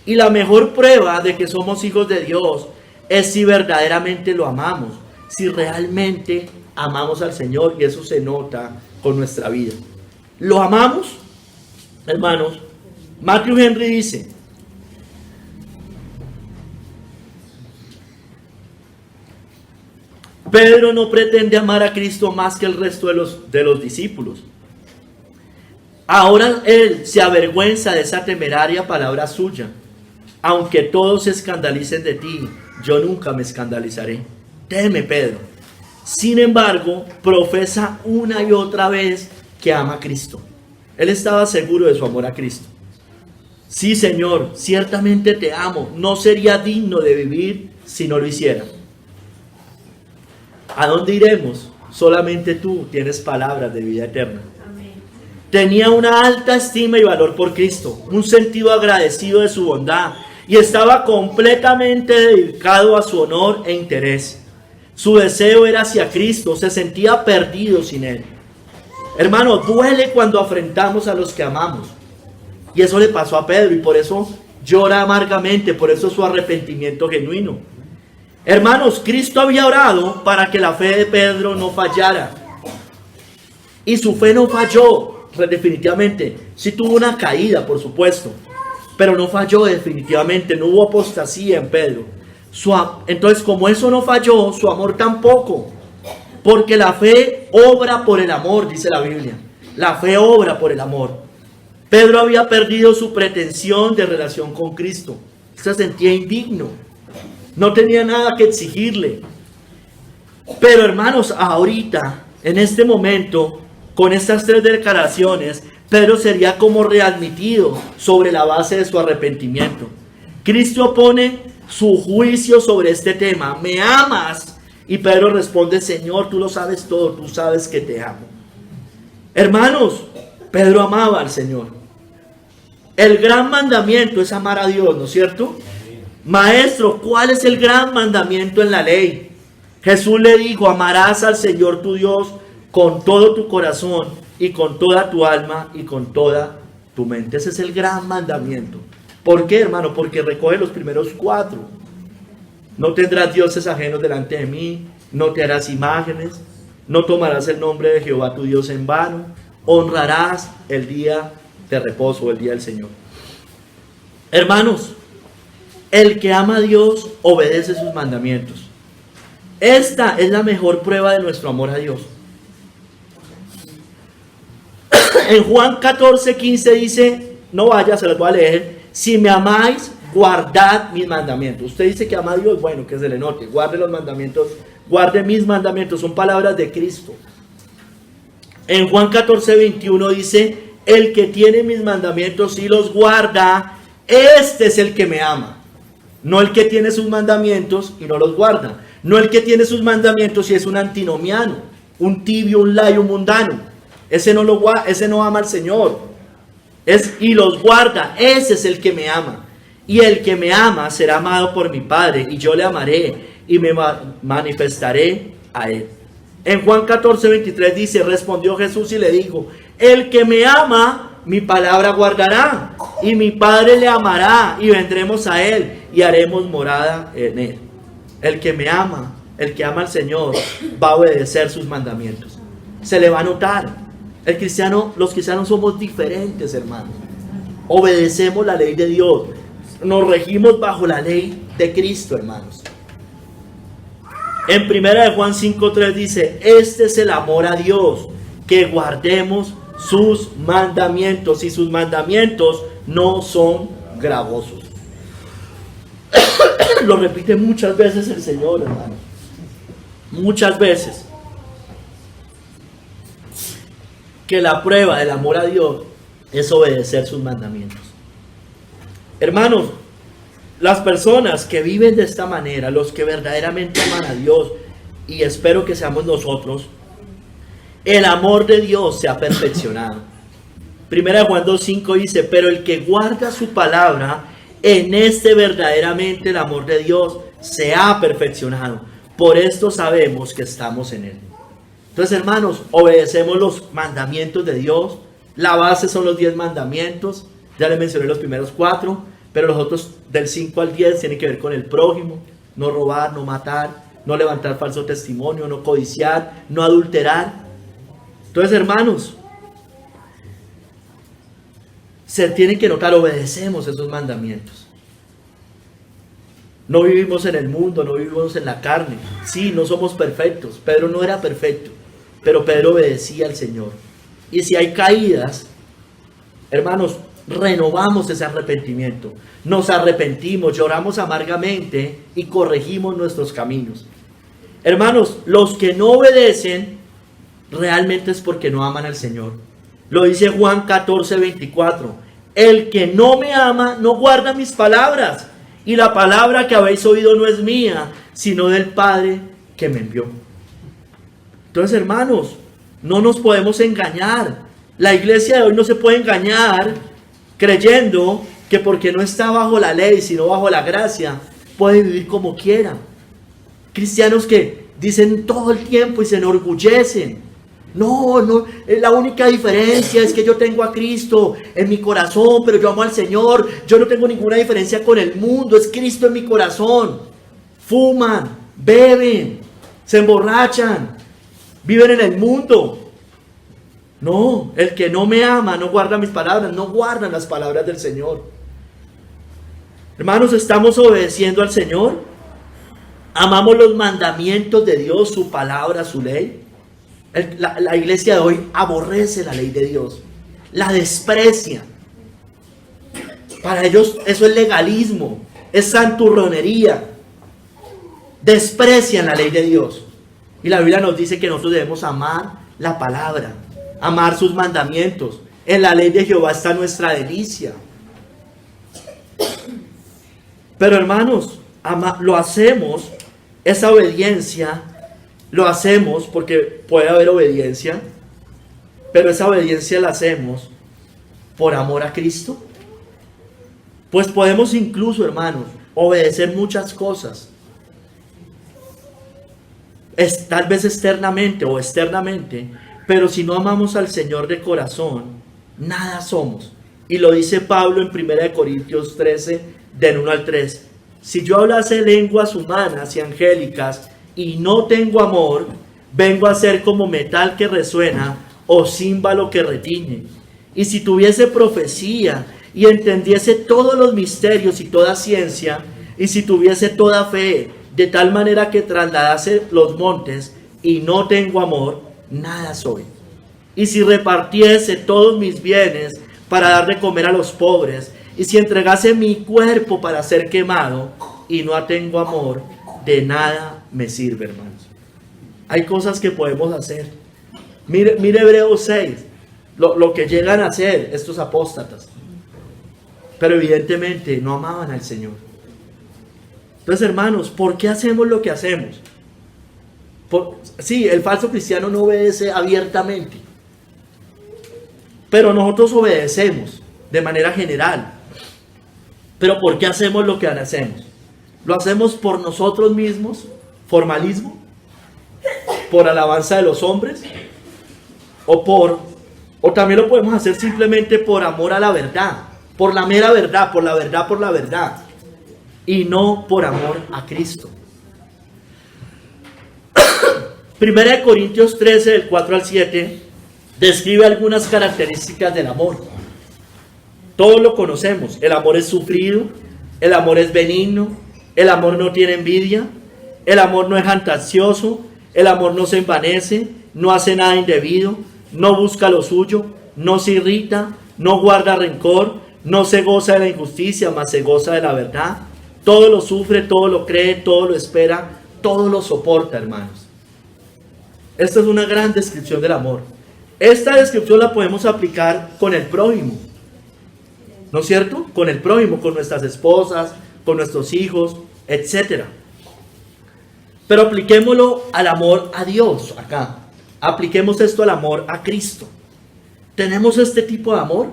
Y la mejor prueba de que somos hijos de Dios es si verdaderamente lo amamos. Si realmente amamos al Señor, y eso se nota con nuestra vida. ¿Lo amamos? Hermanos, Matthew Henry dice: Pedro no pretende amar a Cristo más que el resto de los discípulos. Ahora él se avergüenza de esa temeraria palabra suya. Aunque todos se escandalicen de ti, yo nunca me escandalizaré. Teme, Pedro. Sin embargo, profesa una y otra vez que ama a Cristo. Él estaba seguro de su amor a Cristo. Sí, Señor, ciertamente te amo. No sería digno de vivir si no lo hiciera. ¿A dónde iremos? Solamente tú tienes palabras de vida eterna. Amén. Tenía una alta estima y valor por Cristo, un sentido agradecido de su bondad, y estaba completamente dedicado a su honor e interés. Su deseo era hacia Cristo, se sentía perdido sin Él. Hermano, duele cuando afrentamos a los que amamos. Y eso le pasó a Pedro, y por eso llora amargamente, por eso su arrepentimiento genuino. Hermanos, Cristo había orado para que la fe de Pedro no fallara. Y su fe no falló, definitivamente. Sí tuvo una caída, por supuesto, pero no falló definitivamente, no hubo apostasía en Pedro. Entonces, como eso no falló, su amor tampoco. Porque la fe obra por el amor, dice la Biblia. La fe obra por el amor. Pedro había perdido su pretensión de relación con Cristo. Se sentía indigno. No tenía nada que exigirle. Pero hermanos, ahorita, en este momento, con estas tres declaraciones, Pedro sería como readmitido sobre la base de su arrepentimiento. Cristo pone su juicio sobre este tema. ¿Me amas? Y Pedro responde: Señor, tú lo sabes todo, tú sabes que te amo. Hermanos, Pedro amaba al Señor. El gran mandamiento es amar a Dios, ¿no es cierto? Maestro, ¿cuál es el gran mandamiento en la ley? Jesús le dijo: amarás al Señor tu Dios con todo tu corazón y con toda tu alma y con toda tu mente. Ese es el gran mandamiento. ¿Por qué, hermano? Porque recoge los primeros 4. No tendrás dioses ajenos delante de mí, no te harás imágenes, no tomarás el nombre de Jehová tu Dios en vano, honrarás el día de reposo, el día del Señor. Hermanos, el que ama a Dios obedece sus mandamientos. Esta es la mejor prueba de nuestro amor a Dios. En Juan 14:15 dice, no vaya, se las voy a leer: si me amáis, guardad mis mandamientos. Usted dice que ama a Dios, bueno, que se le note, guarde los mandamientos, guarde mis mandamientos, son palabras de Cristo. En Juan 14:21 dice, el que tiene mis mandamientos y los guarda, este es el que me ama. No el que tiene sus mandamientos y no los guarda. No el que tiene sus mandamientos y es un antinomiano, un tibio, un laio, un mundano. Ese no ama al Señor. Y los guarda. Ese es el que me ama. Y el que me ama será amado por mi Padre, y yo le amaré y me manifestaré a él. En Juan 14:23 dice, respondió Jesús y le dijo, el que me ama, mi palabra guardará, y mi Padre le amará, y vendremos a él, y haremos morada en él. El que me ama, el que ama al Señor, va a obedecer sus mandamientos. Se le va a notar. Los cristianos somos diferentes, hermanos. Obedecemos la ley de Dios. Nos regimos bajo la ley de Cristo, hermanos. En 1 Juan 5:3 dice, este es el amor a Dios, que guardemos sus mandamientos, y sus mandamientos no son gravosos. Lo repite muchas veces el Señor, hermano. Muchas veces. Que la prueba del amor a Dios es obedecer sus mandamientos. Hermanos, las personas que viven de esta manera, los que verdaderamente aman a Dios, y espero que seamos nosotros, el amor de Dios se ha perfeccionado. 1 Juan 2:5 dice, pero el que guarda su palabra, en este verdaderamente el amor de Dios se ha perfeccionado. Por esto sabemos que estamos en él. Entonces, hermanos, obedecemos los mandamientos de Dios. La base son los 10 mandamientos. Ya les mencioné los primeros 4, pero los otros del 5 al 10 tienen que ver con el prójimo. No robar, no matar, no levantar falso testimonio, no codiciar, no adulterar. Entonces, hermanos, se tienen que notar, obedecemos esos mandamientos. No vivimos en el mundo, no vivimos en la carne. Sí, no somos perfectos. Pedro no era perfecto, pero Pedro obedecía al Señor. Y si hay caídas, hermanos, renovamos ese arrepentimiento. Nos arrepentimos, lloramos amargamente y corregimos nuestros caminos. Hermanos, los que no obedecen realmente es porque no aman al Señor. Lo dice Juan 14:24. El que no me ama no guarda mis palabras, y la palabra que habéis oído no es mía, sino del Padre que me envió. Entonces, hermanos, no nos podemos engañar. La iglesia de hoy no se puede engañar creyendo que porque no está bajo la ley, sino bajo la gracia, puede vivir como quiera. Cristianos que dicen todo el tiempo y se enorgullecen. No, la única diferencia es que yo tengo a Cristo en mi corazón, pero yo amo al Señor. Yo no tengo ninguna diferencia con el mundo, es Cristo en mi corazón. Fuman, beben, se emborrachan, viven en el mundo. No, el que no me ama no guarda mis palabras, no guardan las palabras del Señor. Hermanos, ¿estamos obedeciendo al Señor? ¿Amamos los mandamientos de Dios, su palabra, su ley? La iglesia de hoy aborrece la ley de Dios, la desprecia. Para ellos eso es legalismo, es santurronería. Desprecian la ley de Dios. Y la Biblia nos dice que nosotros debemos amar la palabra, amar sus mandamientos. En la ley de Jehová está nuestra delicia. Pero hermanos, lo hacemos, esa obediencia, lo hacemos porque puede haber obediencia, pero esa obediencia la hacemos por amor a Cristo. Pues podemos incluso, hermanos, obedecer muchas cosas, tal vez externamente o externamente, pero si no amamos al Señor de corazón, nada somos. Y lo dice Pablo en 1 Corintios 13, del 1 al 3. Si yo hablase lenguas humanas y angélicas y no tengo amor, vengo a ser como metal que resuena o címbalo que retiñe. Y si tuviese profecía y entendiese todos los misterios y toda ciencia, y si tuviese toda fe, de tal manera que trasladase los montes, y no tengo amor, nada soy. Y si repartiese todos mis bienes para dar de comer a los pobres, y si entregase mi cuerpo para ser quemado, y no tengo amor, de nada me sirve, hermanos. Hay cosas que podemos hacer. Mire Hebreos 6, lo que llegan a hacer estos apóstatas. Pero evidentemente no amaban al Señor. Entonces, hermanos, ¿por qué hacemos lo que hacemos? Sí, el falso cristiano no obedece abiertamente, pero nosotros obedecemos de manera general. Pero ¿por qué hacemos lo que hacemos? ¿Lo hacemos por nosotros mismos? ¿Formalismo? ¿Por alabanza de los hombres? ¿O también lo podemos hacer simplemente por amor a la verdad? Por la mera verdad, por la verdad. Y no por amor a Cristo. Primera de Corintios 13, del 4 al 7, describe algunas características del amor. Todos lo conocemos. El amor es sufrido, el amor es benigno, el amor no tiene envidia, el amor no es jactancioso, el amor no se envanece, no hace nada indebido, no busca lo suyo, no se irrita, no guarda rencor, no se goza de la injusticia, mas se goza de la verdad. Todo lo sufre, todo lo cree, todo lo espera, todo lo soporta, hermanos. Esta es una gran descripción del amor. Esta descripción la podemos aplicar con el prójimo, ¿no es cierto? Con el prójimo, con nuestras esposas, con nuestros hijos, etc. Pero apliquémoslo al amor a Dios acá. Apliquemos esto al amor a Cristo. ¿Tenemos este tipo de amor?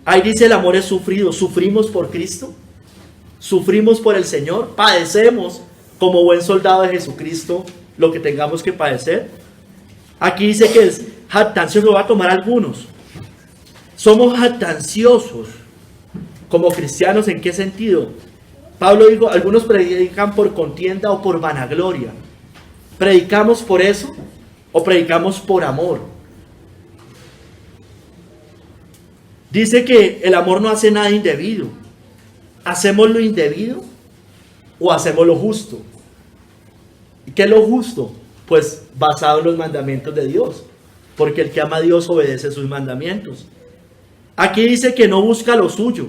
Ahí dice el amor es sufrido. ¿Sufrimos por Cristo? ¿Sufrimos por el Señor? ¿Padecemos como buen soldado de Jesucristo lo que tengamos que padecer? Aquí dice que es jactancioso. Voy a tomar algunos. Somos jactanciosos como cristianos. ¿En qué sentido? Pablo dijo, algunos predican por contienda o por vanagloria. ¿Predicamos por eso o predicamos por amor? Dice que el amor no hace nada indebido. ¿Hacemos lo indebido o hacemos lo justo? ¿Y qué es lo justo? Pues basado en los mandamientos de Dios, porque el que ama a Dios obedece sus mandamientos. Aquí dice que no busca lo suyo.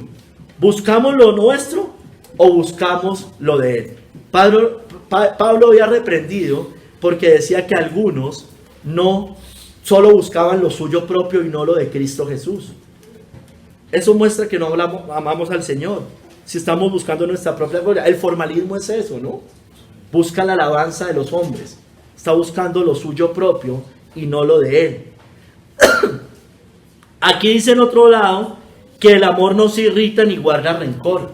¿Buscamos lo nuestro o buscamos lo de Él? Pablo había reprendido porque decía que algunos no solo buscaban lo suyo propio y no lo de Cristo Jesús. Eso muestra que no amamos al Señor. Si estamos buscando nuestra propia gloria. El formalismo es eso, ¿no? Busca la alabanza de los hombres. Está buscando lo suyo propio y no lo de Él. Aquí dice en otro lado que el amor no se irrita ni guarda rencor.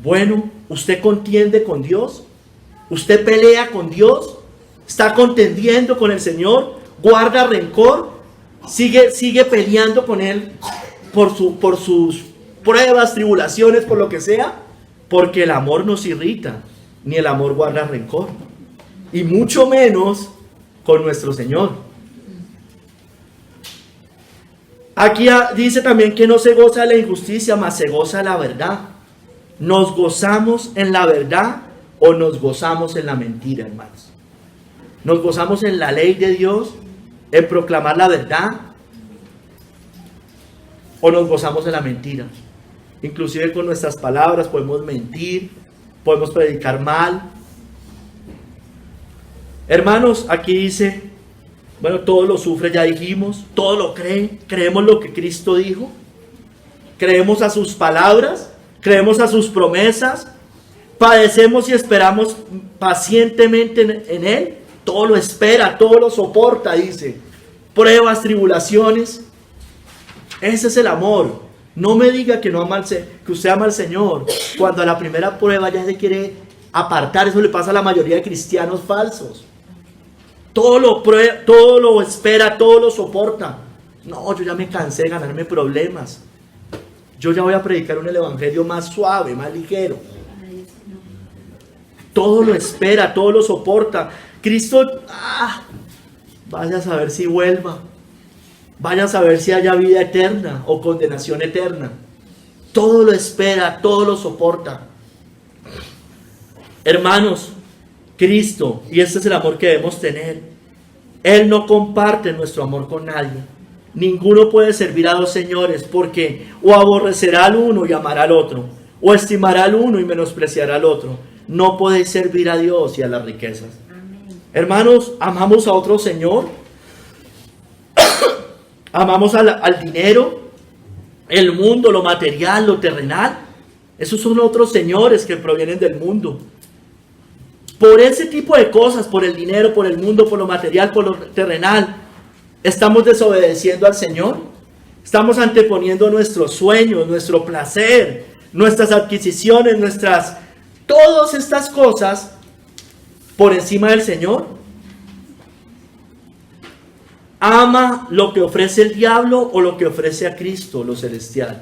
Bueno, ¿usted contiende con Dios? ¿Usted pelea con Dios? ¿Está contendiendo con el Señor? ¿Guarda rencor? ¿Sigue peleando con Él por sus pruebas, tribulaciones, por lo que sea? Porque el amor no se irrita, ni el amor guarda rencor. Y mucho menos con nuestro Señor. Aquí dice también que no se goza de la injusticia, mas se goza de la verdad. ¿Nos gozamos en la verdad o nos gozamos en la mentira, hermanos? ¿Nos gozamos en la ley de Dios, en proclamar la verdad, o nos gozamos en la mentira? Inclusive con nuestras palabras podemos mentir, podemos predicar mal. Hermanos, aquí dice, bueno, todo lo sufre, ya dijimos, todo lo cree, creemos lo que Cristo dijo, creemos a sus palabras, creemos a sus promesas, padecemos y esperamos pacientemente en Él, todo lo espera, todo lo soporta, dice, pruebas, tribulaciones. Ese es el amor. No me diga que que usted ama al Señor cuando a la primera prueba ya se quiere apartar. Eso le pasa a la mayoría de cristianos falsos. Todo lo espera, todo lo soporta. No, yo ya me cansé de ganarme problemas. Yo ya voy a predicar el evangelio más suave, más ligero. Todo lo espera, todo lo soporta. Cristo, vaya a saber si vuelva. Vaya a saber si haya vida eterna o condenación eterna. Todo lo espera, todo lo soporta. Hermanos, Cristo, y este es el amor que debemos tener, Él no comparte nuestro amor con nadie. Ninguno puede servir a dos señores, porque o aborrecerá al uno y amará al otro, o estimará al uno y menospreciará al otro. No podéis servir a Dios y a las riquezas. Amén. Hermanos, amamos a otro Señor. Amamos al dinero, el mundo, lo material, lo terrenal. Esos son otros señores que provienen del mundo. Por ese tipo de cosas, por el dinero, por el mundo, por lo material, por lo terrenal, ¿estamos desobedeciendo al Señor? ¿Estamos anteponiendo nuestros sueños, nuestro placer, nuestras adquisiciones, todas estas cosas por encima del Señor? ¿Ama lo que ofrece el diablo o lo que ofrece a Cristo, lo celestial?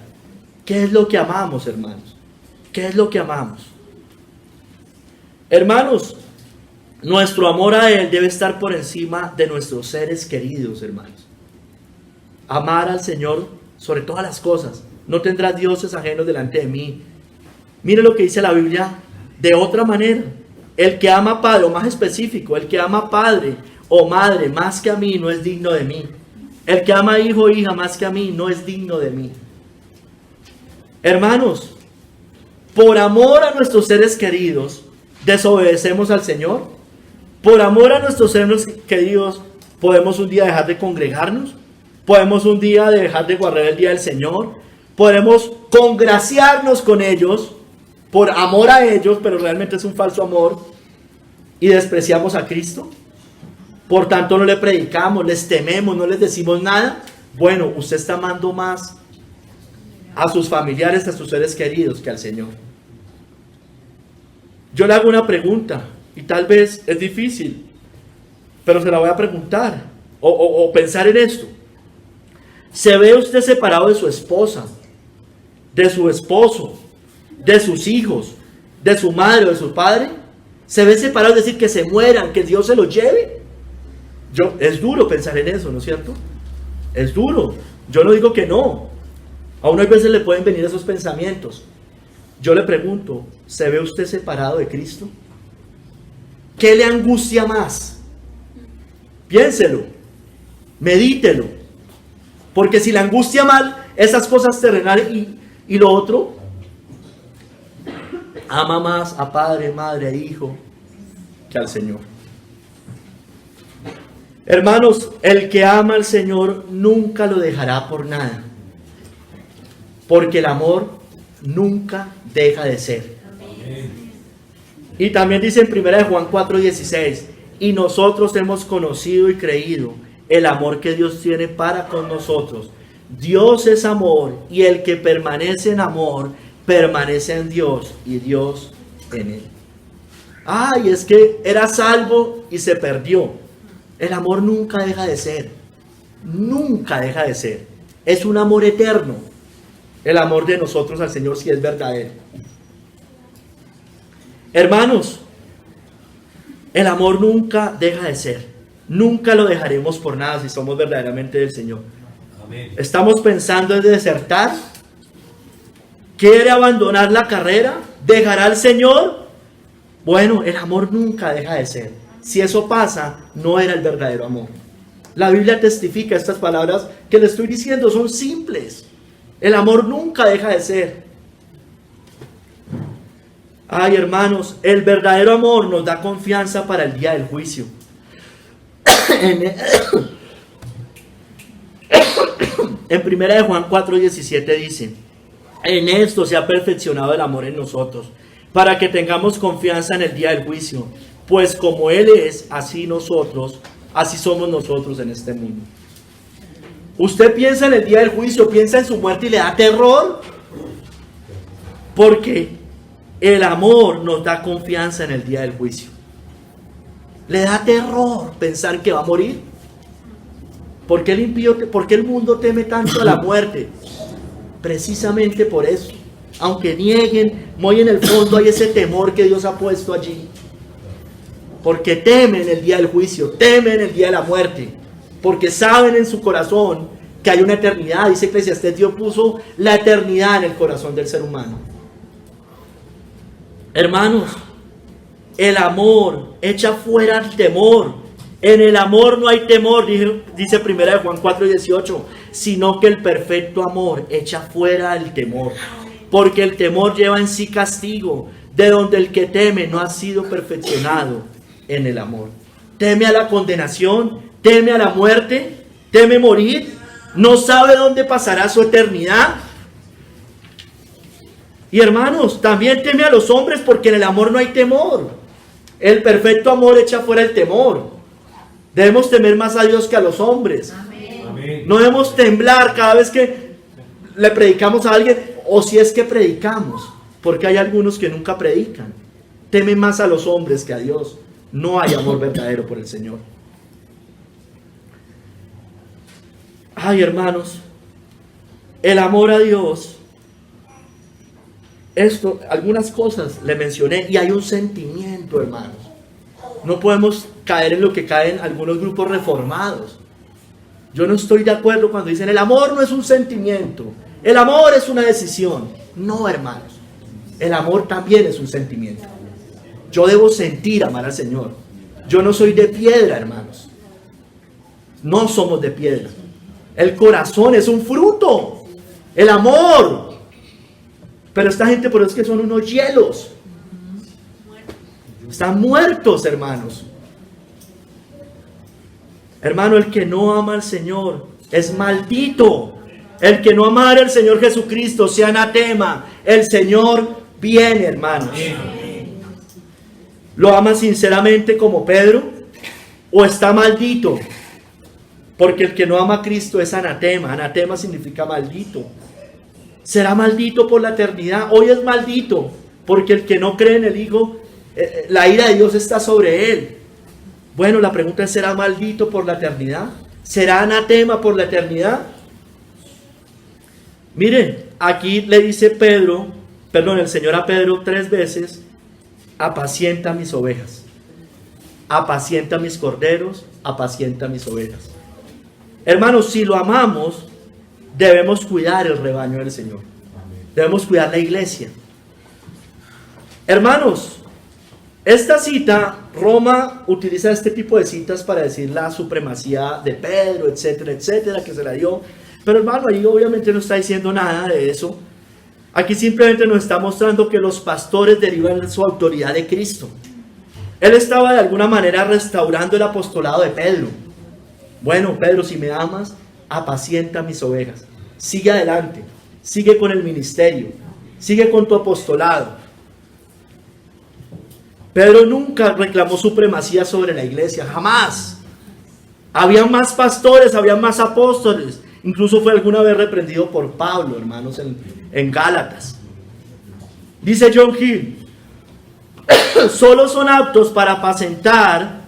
¿Qué es lo que amamos, hermanos? ¿Qué es lo que amamos? Hermanos, nuestro amor a Él debe estar por encima de nuestros seres queridos, hermanos. Amar al Señor sobre todas las cosas. No tendrás dioses ajenos delante de mí. Mire lo que dice la Biblia de otra manera. El que ama padre, o más específico, el que ama padre o madre más que a mí no es digno de mí. El que ama hijo o hija más que a mí no es digno de mí. Hermanos, por amor a nuestros seres queridos, desobedecemos al Señor. Por amor a nuestros seres queridos, podemos un día dejar de congregarnos. Podemos un día dejar de guardar el día del Señor. Podemos congraciarnos con ellos por amor a ellos, pero realmente es un falso amor, y despreciamos a Cristo. Por tanto no le predicamos, les tememos, no les decimos nada. Bueno, usted está amando más a sus familiares, a sus seres queridos, que al Señor. Yo le hago una pregunta, y tal vez es difícil, pero se la voy a preguntar, o pensar en esto. ¿Se ve usted separado de su esposa, de su esposo, de sus hijos, de su madre o de su padre? ¿Se ve separado, es decir, que se mueran, que Dios se los lleve? Es duro pensar en eso, ¿no es cierto? Es duro. Yo no digo que no. A uno a veces le pueden venir esos pensamientos. Yo le pregunto, ¿se ve usted separado de Cristo? ¿Qué le angustia más? Piénselo, medítelo. Porque si le angustia mal esas cosas terrenales y lo otro, ama más a padre, madre, hijo que al Señor. Hermanos, el que ama al Señor nunca lo dejará por nada. Porque el amor nunca deja de ser. Y también dice en 1 Juan 4:16, y nosotros hemos conocido y creído el amor que Dios tiene para con nosotros. Dios es amor, y el que permanece en amor, permanece en Dios, y Dios en él. Ay, es que era salvo y se perdió. El amor nunca deja de ser. Nunca deja de ser. Es un amor eterno. El amor de nosotros al Señor, si es verdadero. Hermanos, el amor nunca deja de ser. Nunca lo dejaremos por nada si somos verdaderamente del Señor. Amén. ¿Estamos pensando en desertar? ¿Quiere abandonar la carrera? ¿Dejará al Señor? Bueno, el amor nunca deja de ser. Si eso pasa, no era el verdadero amor. La Biblia testifica estas palabras que le estoy diciendo, son simples. El amor nunca deja de ser. Ay, hermanos, el verdadero amor nos da confianza para el día del juicio. En 1 Juan 4:17 dice, en esto se ha perfeccionado el amor en nosotros, para que tengamos confianza en el día del juicio, pues como Él es, así somos nosotros en este mundo. Usted piensa en el día del juicio, piensa en su muerte y le da terror, porque el amor nos da confianza en el día del juicio. Le da terror pensar que va a morir. ¿Por qué el mundo teme tanto a la muerte? Precisamente por eso. Aunque nieguen, muy en el fondo hay ese temor que Dios ha puesto allí. Porque temen el día del juicio, temen el día de la muerte. Porque saben en su corazón que hay una eternidad. Dice Eclesiastés, Dios puso la eternidad en el corazón del ser humano. Hermanos, el amor echa fuera el temor. En el amor no hay temor, dice 1 Juan 4:18, sino que el perfecto amor echa fuera el temor. Porque el temor lleva en sí castigo, de donde el que teme no ha sido perfeccionado en el amor. Teme a la condenación, teme a la muerte, teme morir, no sabe dónde pasará su eternidad. Y hermanos, también teme a los hombres, porque en el amor no hay temor. El perfecto amor echa fuera el temor. Debemos temer más a Dios que a los hombres. Amén. No debemos temblar cada vez que le predicamos a alguien, O si es que predicamos, porque hay algunos que nunca predican. Temen más a los hombres que a Dios. No hay amor verdadero por el Señor. Ay, hermanos, el amor a Dios, esto, algunas cosas le mencioné, y hay un sentimiento, hermanos. No podemos caer en lo que caen algunos grupos reformados. Yo no estoy de acuerdo cuando dicen el amor no es un sentimiento, el amor es una decisión. No, hermanos, el amor también es un sentimiento. Yo debo sentir amar al Señor. Yo no soy de piedra, hermanos. No somos de piedra. El corazón es un fruto. El amor. Pero esta gente, por eso es que son unos hielos. Están muertos, hermanos. Hermano, el que no ama al Señor es maldito. El que no amara al Señor Jesucristo sea anatema. El Señor viene, hermanos. ¿Lo ama sinceramente como Pedro? ¿O está maldito? Porque el que no ama a Cristo es anatema. Anatema significa maldito. Será maldito por la eternidad. Hoy es maldito, porque el que no cree en el Hijo, la ira de Dios está sobre él. Bueno, la pregunta es, ¿será maldito por la eternidad? ¿Será anatema por la eternidad? Miren, aquí le dice el Señor a Pedro 3 veces: apacienta mis ovejas, apacienta mis corderos, apacienta mis ovejas. Hermanos, si lo amamos, debemos cuidar el rebaño del Señor. Debemos cuidar la iglesia. Hermanos, esta cita, Roma utiliza este tipo de citas para decir la supremacía de Pedro, etcétera, etcétera, que se la dio. Pero hermano, ahí obviamente no está diciendo nada de eso. Aquí simplemente nos está mostrando que los pastores derivan su autoridad de Cristo. Él estaba de alguna manera restaurando el apostolado de Pedro. Bueno, Pedro, si me amas, apacienta mis ovejas. Sigue adelante, sigue con el ministerio, sigue con tu apostolado. Pedro nunca reclamó supremacía sobre la iglesia, jamás. Había más pastores, había más apóstoles. Incluso fue alguna vez reprendido por Pablo, hermanos, en Gálatas. Dice John Hill: solo son aptos para apacentar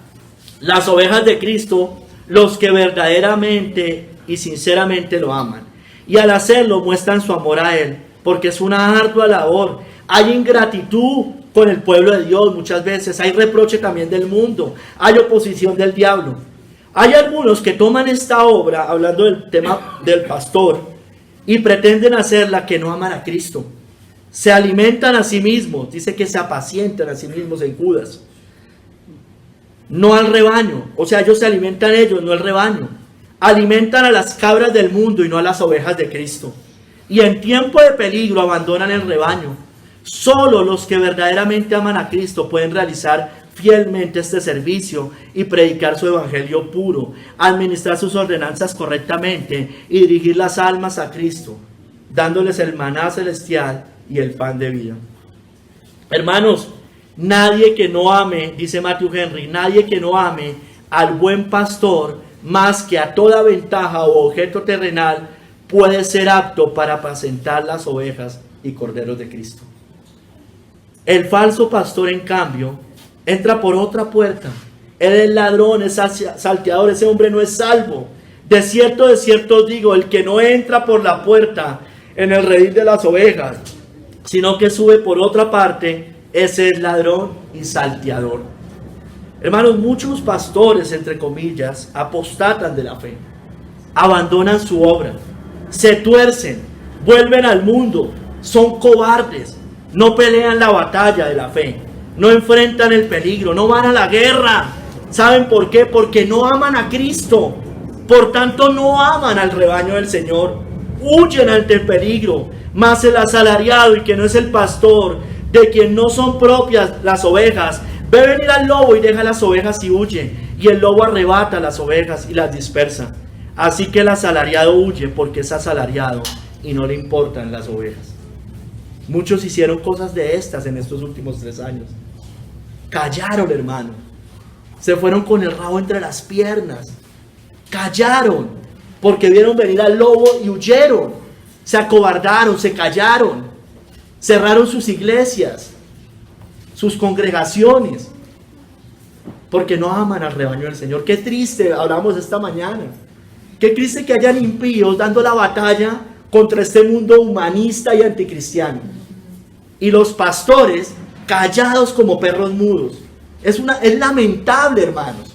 las ovejas de Cristo los que verdaderamente y sinceramente lo aman. Y al hacerlo muestran su amor a Él, porque es una ardua labor. Hay ingratitud con el pueblo de Dios muchas veces. Hay reproche también del mundo. Hay oposición del diablo. Hay algunos que toman esta obra, hablando del tema del pastor, y pretenden hacerla que no aman a Cristo. Se alimentan a sí mismos. Dice que se apacientan a sí mismos en Judas. No al rebaño. O sea, ellos se alimentan ellos, no el rebaño. Alimentan a las cabras del mundo y no a las ovejas de Cristo. Y en tiempo de peligro abandonan el rebaño. Solo los que verdaderamente aman a Cristo pueden realizar fielmente este servicio y predicar su evangelio puro, administrar sus ordenanzas correctamente y dirigir las almas a Cristo, dándoles el maná celestial y el pan de vida. Hermanos, nadie que no ame, dice Matthew Henry, nadie que no ame al buen pastor más que a toda ventaja o objeto terrenal puede ser apto para apacentar las ovejas y corderos de Cristo. El falso pastor, en cambio, entra por otra puerta. Él es ladrón, es salteador, ese hombre no es salvo. De cierto os digo, el que no entra por la puerta en el redil de las ovejas, sino que sube por otra parte, ese es ladrón y salteador. Hermanos, muchos pastores, entre comillas, apostatan de la fe, abandonan su obra, se tuercen, vuelven al mundo, son cobardes, no pelean la batalla de la fe, no enfrentan el peligro, no van a la guerra. ¿Saben por qué? Porque no aman a Cristo, por tanto no aman al rebaño del Señor, huyen ante el peligro. Mas el asalariado, y que no es el pastor, de quien no son propias las ovejas, ve venir al lobo y deja las ovejas y huye, y el lobo arrebata las ovejas y las dispersa. Así que el asalariado huye porque es asalariado y no le importan las ovejas. Muchos hicieron cosas de estas en estos últimos 3 años. Callaron, hermano. Se fueron con el rabo entre las piernas. Callaron porque vieron venir al lobo y huyeron. se acobardaron, se callaron, cerraron sus iglesias, sus congregaciones, porque no aman al rebaño del Señor. Qué triste, hablamos esta mañana, qué triste que hayan impíos dando la batalla contra este mundo humanista y anticristiano, y los pastores callados como perros mudos. Es lamentable, hermanos.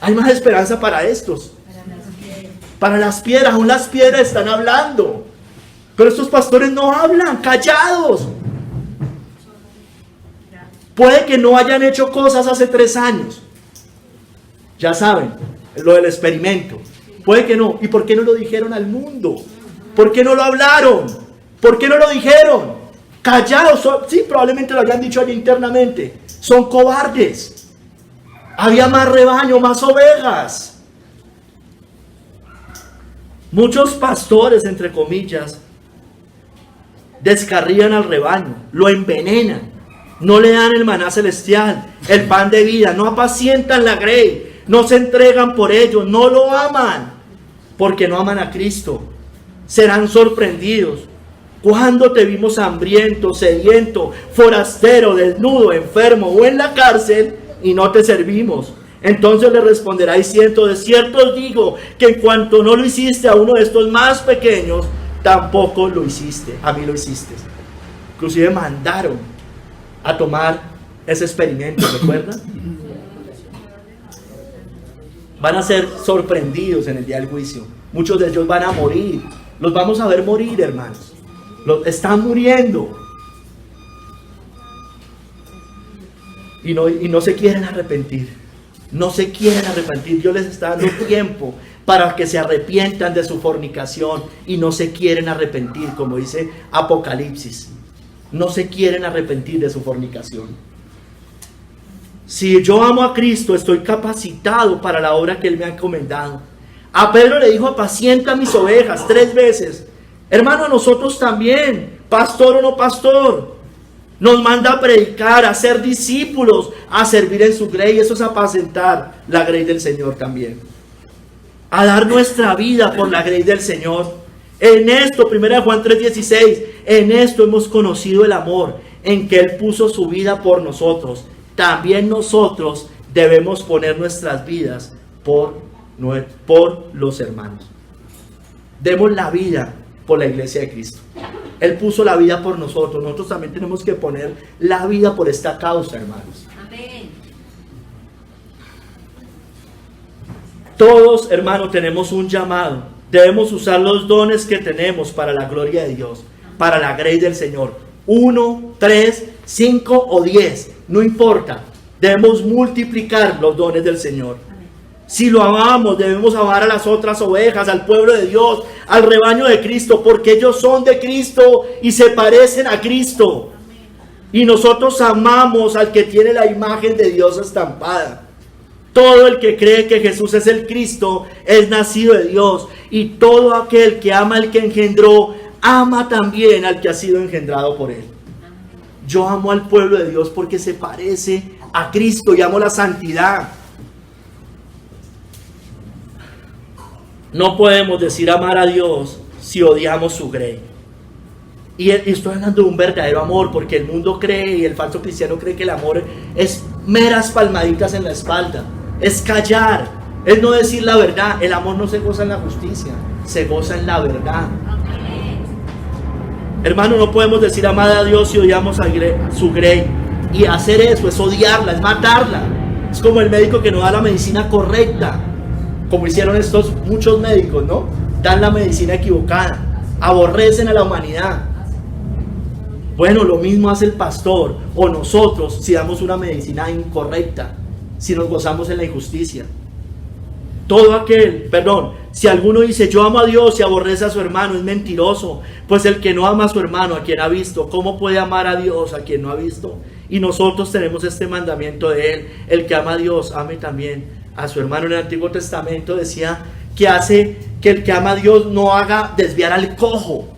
Hay más esperanza para estos. Para las piedras, aún las piedras están hablando. Pero estos pastores no hablan, callados. Puede que no hayan hecho cosas hace 3 años. Ya saben, lo del experimento. Puede que no. ¿Y por qué no lo dijeron al mundo? ¿Por qué no lo hablaron? ¿Por qué no lo dijeron? Callados. Sí, probablemente lo habían dicho allí internamente. Son cobardes. Había más rebaño, más ovejas. Muchos pastores, entre comillas, descarrían al rebaño, lo envenenan, no le dan el maná celestial, el pan de vida, no apacientan la grey, no se entregan por ello, no lo aman, porque no aman a Cristo. Serán sorprendidos. ¿Cuándo te vimos hambriento, sediento, forastero, desnudo, enfermo o en la cárcel y no te servimos? Entonces le responderá diciendo: de cierto os digo que en cuanto no lo hiciste a uno de estos más pequeños, tampoco lo hiciste, a mí lo hiciste. Inclusive mandaron a tomar ese experimento, ¿recuerdan? Van a ser sorprendidos en el día del juicio. Muchos de ellos van a morir. Los vamos a ver morir, hermanos. Están muriendo. Y no se quieren arrepentir. No se quieren arrepentir. Dios les está dando tiempo para que se arrepientan de su fornicación y no se quieren arrepentir, como dice Apocalipsis. No se quieren arrepentir de su fornicación. Si yo amo a Cristo, estoy capacitado para la obra que Él me ha encomendado. A Pedro le dijo: apacienta mis ovejas 3 veces. Hermano, a nosotros también, pastor o no pastor, nos manda a predicar, a ser discípulos, a servir en su grey. Eso es apacentar la grey del Señor también. A dar nuestra vida por la grey del Señor. En esto, 1 Juan 3:16, en esto hemos conocido el amor, en que Él puso su vida por nosotros. También nosotros debemos poner nuestras vidas por los hermanos. Demos la vida por la iglesia de Cristo. Él puso la vida por nosotros. Nosotros también tenemos que poner la vida por esta causa, hermanos. Amén. Todos, hermanos, tenemos un llamado. Debemos usar los dones que tenemos para la gloria de Dios, para la grey del Señor. 1, 3, 5 o 10, no importa. Debemos multiplicar los dones del Señor. Si lo amamos, debemos amar a las otras ovejas, al pueblo de Dios, al rebaño de Cristo, porque ellos son de Cristo y se parecen a Cristo. Y nosotros amamos al que tiene la imagen de Dios estampada. Todo el que cree que Jesús es el Cristo es nacido de Dios. Y todo aquel que ama al que engendró, ama también al que ha sido engendrado por Él. Yo amo al pueblo de Dios porque se parece a Cristo y amo la santidad. No podemos decir amar a Dios si odiamos su grey. Y estoy hablando de un verdadero amor, porque el mundo cree y el falso cristiano cree que el amor es meras palmaditas en la espalda, es callar, es no decir la verdad. El amor no se goza en la justicia, se goza en la verdad. Hermano, no podemos decir amar a Dios si odiamos a su grey. Y hacer eso es odiarla, es matarla. Es como el médico que no da la medicina correcta, como hicieron estos muchos médicos, ¿no? Dan la medicina equivocada, aborrecen a la humanidad. Bueno, lo mismo hace el pastor o nosotros si damos una medicina incorrecta, si nos gozamos en la injusticia. Si alguno dice yo amo a Dios y aborrece a su hermano, es mentiroso. Pues el que no ama a su hermano, a quien ha visto, ¿cómo puede amar a Dios a quien no ha visto? Y nosotros tenemos este mandamiento de Él: el que ama a Dios, ame también a su hermano. En el Antiguo Testamento decía que hace que el que ama a Dios no haga desviar al cojo.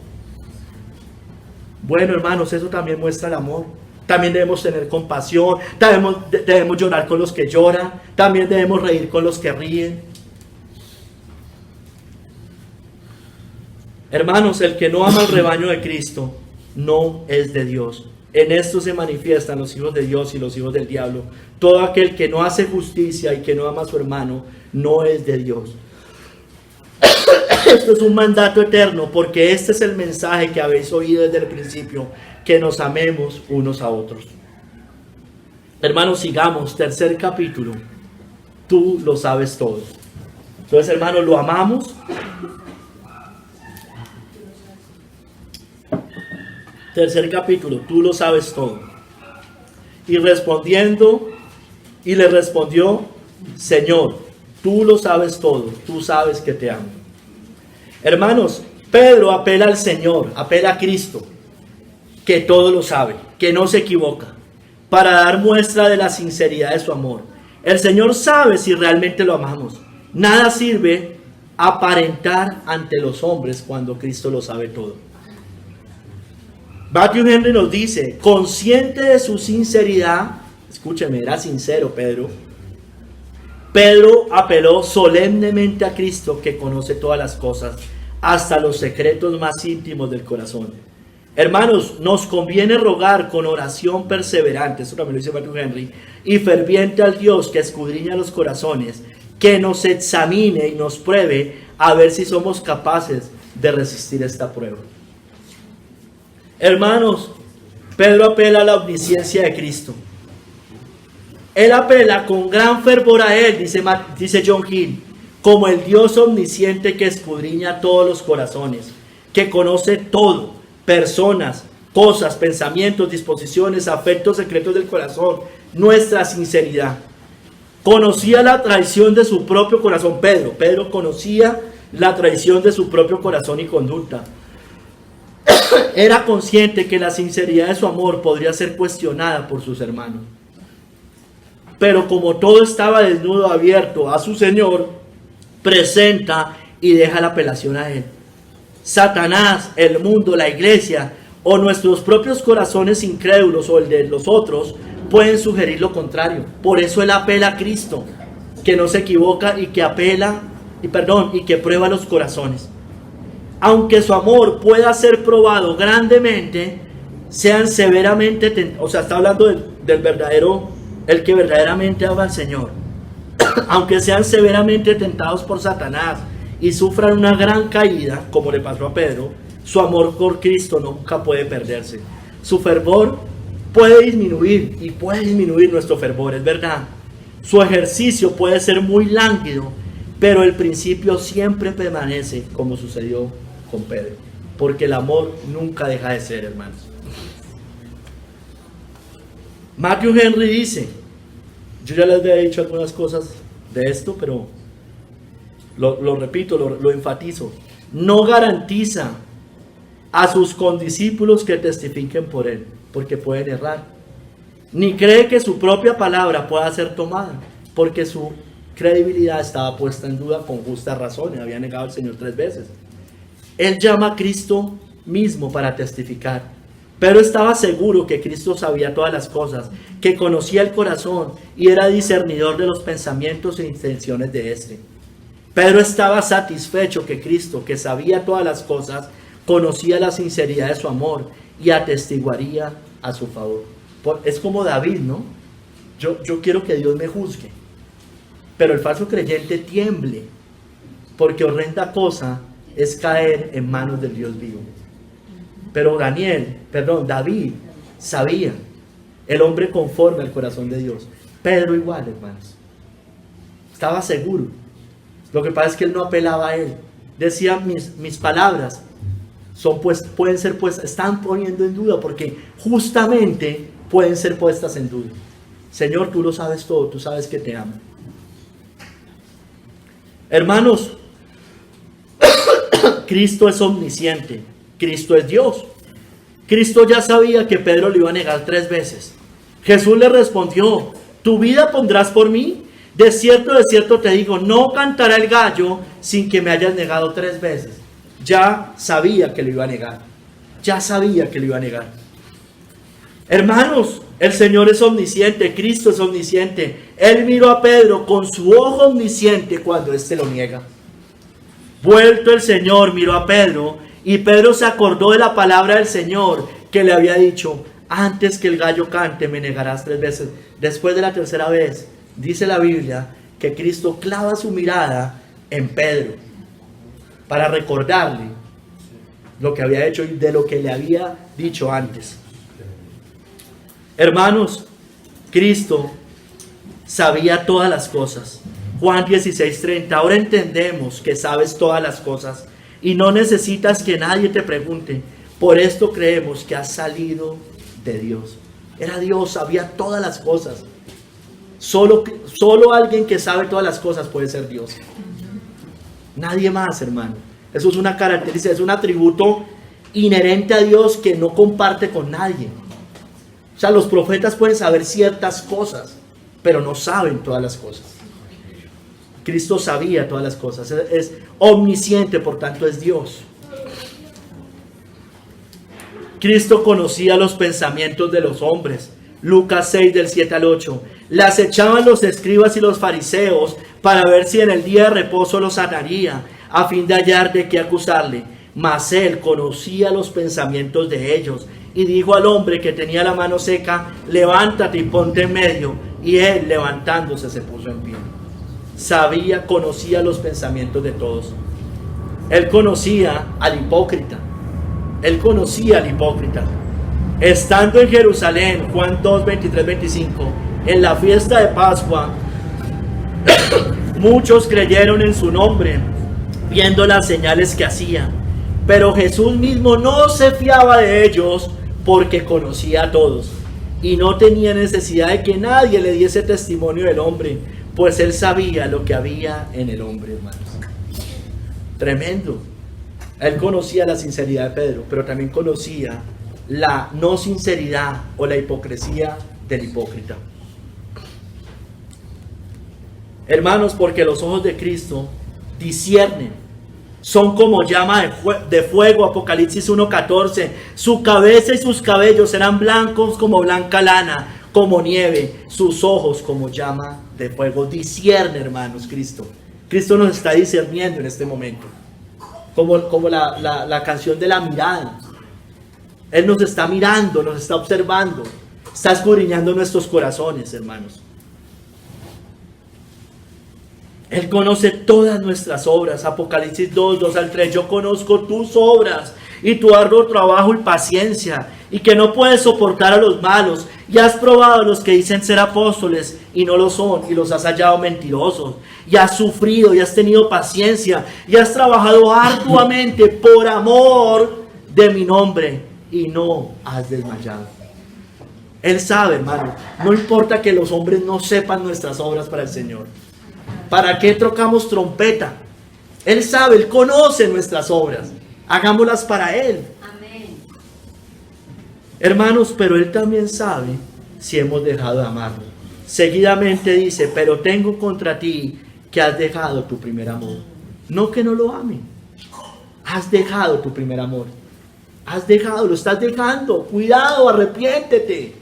Bueno, hermanos, eso también muestra el amor. También debemos tener compasión, debemos llorar con los que lloran, también debemos reír con los que ríen. Hermanos, el que no ama al rebaño de Cristo no es de Dios. En esto se manifiestan los hijos de Dios y los hijos del diablo. Todo aquel que no hace justicia y que no ama a su hermano no es de Dios. Esto es un mandato eterno, porque este es el mensaje que habéis oído desde el principio, que nos amemos unos a otros. Hermanos, sigamos, tercer capítulo. Tú lo sabes todo. Entonces, hermanos, lo amamos. Tercer capítulo, tú lo sabes todo. Y le respondió, Señor, tú lo sabes todo, tú sabes que te amo. Hermanos, Pedro apela al Señor, apela a Cristo, que todo lo sabe, que no se equivoca, para dar muestra de la sinceridad de su amor. El Señor sabe si realmente lo amamos. Nada sirve aparentar ante los hombres cuando Cristo lo sabe todo. Matthew Henry nos dice, consciente de su sinceridad, escúcheme, era sincero Pedro. Pedro apeló solemnemente a Cristo, que conoce todas las cosas, hasta los secretos más íntimos del corazón. Hermanos, nos conviene rogar con oración perseverante, eso también lo dice Matthew Henry, y ferviente al Dios que escudriña los corazones, que nos examine y nos pruebe a ver si somos capaces de resistir esta prueba. Hermanos, Pedro apela a la omnisciencia de Cristo. Él apela con gran fervor a Él, dice John Hill, como el Dios omnisciente que escudriña todos los corazones, que conoce todo, personas, cosas, pensamientos, disposiciones, afectos secretos del corazón, nuestra sinceridad. Conocía la traición de su propio corazón. Pedro conocía la traición de su propio corazón y conducta. Era consciente que la sinceridad de su amor podría ser cuestionada por sus hermanos. Pero como todo estaba desnudo, abierto a su Señor, presenta y deja la apelación a Él. Satanás, el mundo, la iglesia o nuestros propios corazones incrédulos o el de los otros pueden sugerir lo contrario. Por eso Él apela a Cristo, que no se equivoca y que y que prueba los corazones. Aunque su amor pueda ser probado grandemente, sean severamente, está hablando del verdadero, el que verdaderamente ama al Señor. Aunque sean severamente tentados por Satanás y sufran una gran caída, como le pasó a Pedro, su amor por Cristo nunca puede perderse. Su fervor puede disminuir, y puede disminuir nuestro fervor, es verdad. Su ejercicio puede ser muy lánguido, pero el principio siempre permanece, como sucedió con Pedro, porque el amor nunca deja de ser, hermanos. Matthew Henry dice, yo ya les había dicho algunas cosas de esto, pero lo repito, lo enfatizo, no garantiza a sus condiscípulos que testifiquen por él, porque pueden errar, ni cree que su propia palabra pueda ser tomada, porque su credibilidad estaba puesta en duda con justa razón, y había negado al Señor 3 veces. Él llama a Cristo mismo para testificar, pero estaba seguro que Cristo sabía todas las cosas, que conocía el corazón y era discernidor de los pensamientos e intenciones de éste. Pedro estaba satisfecho que Cristo, que sabía todas las cosas, conocía la sinceridad de su amor y atestiguaría a su favor. Es como David, ¿no? Yo quiero que Dios me juzgue, pero el falso creyente tiemble, porque horrenda cosa es caer en manos del Dios vivo. Pero David sabía, el hombre conforme al corazón de Dios. Pedro igual, hermanos, estaba seguro. Lo que pasa es que él no apelaba a él. Decía, mis palabras pueden ser puestas, están poniendo en duda, porque justamente pueden ser puestas en duda. Señor, tú lo sabes todo, tú sabes que te amo. Hermanos, Cristo es omnisciente, Cristo es Dios. Cristo ya sabía que Pedro le iba a negar 3 veces. Jesús le respondió, ¿tu vida pondrás por mí? De cierto te digo, no cantará el gallo sin que me hayas negado 3 veces. Ya sabía que lo iba a negar. Ya sabía que lo iba a negar. Hermanos, el Señor es omnisciente, Cristo es omnisciente. Él miró a Pedro con su ojo omnisciente cuando éste lo niega. Vuelto el Señor miró a Pedro Y Pedro se acordó de la palabra del Señor que le había dicho: antes que el gallo cante me negarás 3 veces. Después de la tercera vez, dice la Biblia que Cristo clava su mirada en Pedro para recordarle lo que había hecho y de lo que le había dicho antes. Hermanos, Cristo sabía todas las cosas. Juan 16:30. Ahora entendemos que sabes todas las cosas y no necesitas que nadie te pregunte. Por esto creemos que has salido de Dios. Era Dios, sabía todas las cosas. Solo alguien que sabe todas las cosas puede ser Dios. Nadie más, hermano. Eso es una característica, es un atributo inherente a Dios que no comparte con nadie. O sea, los profetas pueden saber ciertas cosas, pero no saben todas las cosas. Cristo sabía todas las cosas. Es omnisciente, por tanto es Dios. Cristo conocía los pensamientos de los hombres. Lucas 6, del 7 al 8. Le acechaban los escribas y los fariseos para ver si en el día de reposo los sanaría, a fin de hallar de qué acusarle. Mas él conocía los pensamientos de ellos y dijo al hombre que tenía la mano seca: levántate y ponte en medio. Y él, levantándose, se puso en pie. Conocía los pensamientos de todos. Él conocía al hipócrita. Estando en Jerusalén, Juan 2, 23, 25, en la fiesta de Pascua, muchos creyeron en su nombre, viendo las señales que hacía. Pero Jesús mismo no se fiaba de ellos, porque conocía a todos y no tenía necesidad de que nadie le diese testimonio del hombre, pues él sabía lo que había en el hombre, hermanos. Tremendo. Él conocía la sinceridad de Pedro, pero también conocía la no sinceridad o la hipocresía del hipócrita. Hermanos, porque los ojos de Cristo disciernen, son como llama de fuego, Apocalipsis 1:14. Su cabeza y sus cabellos eran blancos como blanca lana, como nieve, sus ojos como llama de fuego. Discierne, hermanos, Cristo. Cristo nos está discerniendo en este momento. Como la canción de la mirada. Él nos está mirando, nos está observando, está escudriñando nuestros corazones, hermanos. Él conoce todas nuestras obras. Apocalipsis 2, 2 al 3. Yo conozco tus obras y tu arduo trabajo y paciencia, y que no puedes soportar a los malos, y has probado a los que dicen ser apóstoles y no lo son, y los has hallado mentirosos, y has sufrido y has tenido paciencia y has trabajado arduamente por amor de mi nombre y no has desmayado. Él sabe, hermano, no importa que los hombres no sepan nuestras obras para el Señor. ¿Para qué tocamos trompeta? Él sabe, Él conoce nuestras obras. Hagámoslas para Él. Amén. Hermanos, pero Él también sabe si hemos dejado de amarlo. Seguidamente dice: pero tengo contra ti que has dejado tu primer amor. No que no lo ame. Has dejado tu primer amor. Has dejado, lo estás dejando. Cuidado, arrepiéntete.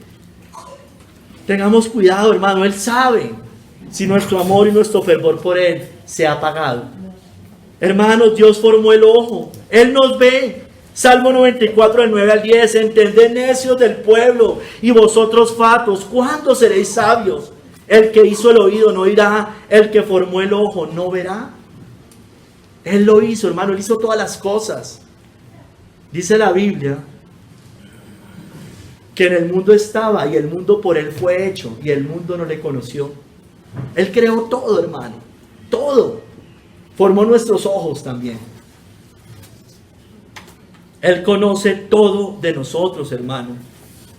Tengamos cuidado, hermano. Él sabe si nuestro amor y nuestro fervor por Él se ha apagado. Hermanos, Dios formó el ojo. Él nos ve. Salmo 94, del 9 al 10. Entended, necios del pueblo, y vosotros fatuos, ¿cuándo seréis sabios? El que hizo el oído no oirá, el que formó el ojo no verá. Él lo hizo, hermano. Él hizo todas las cosas. Dice la Biblia que en el mundo estaba y el mundo por Él fue hecho y el mundo no le conoció. Él creó todo, hermano. Todo. Formó nuestros ojos también. Él conoce todo de nosotros, hermano.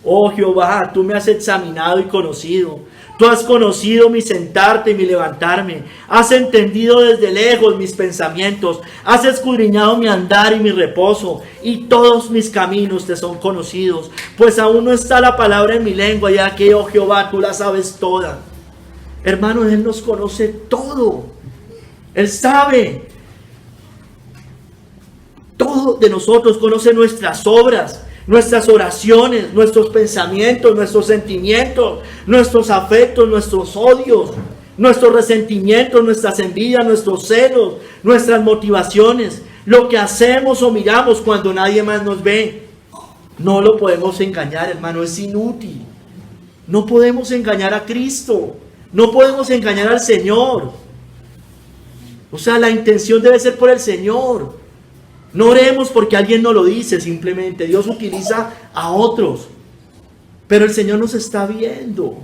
Oh Jehová, tú me has examinado y conocido. Tú has conocido mi sentarte y mi levantarme. Has entendido desde lejos mis pensamientos. Has escudriñado mi andar y mi reposo. Y todos mis caminos te son conocidos. Pues aún no está la palabra en mi lengua, ya que, oh Jehová, tú la sabes toda. Hermano, Él nos conoce todo. Él sabe todo de nosotros. Conoce nuestras obras, nuestras oraciones, nuestros pensamientos, nuestros sentimientos, nuestros afectos, nuestros odios, nuestros resentimientos, nuestras envidias, nuestros celos, nuestras motivaciones. lo que hacemos o miramos cuando nadie más nos ve. No lo podemos engañar, hermano, es inútil. No podemos engañar a Cristo, no podemos engañar al Señor. O sea, la intención debe ser por el Señor. No oremos porque alguien nos lo dice simplemente. Dios utiliza a otros, pero el Señor nos está viendo.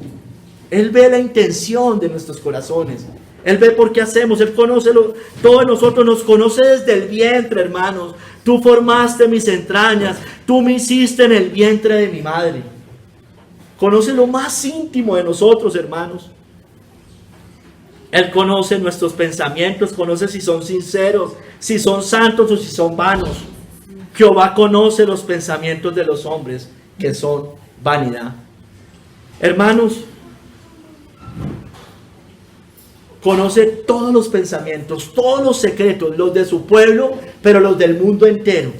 Él ve la intención de nuestros corazones. Él ve por qué hacemos. Él conoce todo de nosotros. Nos conoce desde el vientre, hermanos. Tú formaste mis entrañas. Tú me hiciste en el vientre de mi madre. Conoce lo más íntimo de nosotros, hermanos. Él conoce nuestros pensamientos. Conoce si son sinceros, si son santos o si son vanos. Jehová conoce los pensamientos de los hombres, que son vanidad. Hermanos, conoce todos los pensamientos, todos los secretos, los de su pueblo, pero los del mundo entero.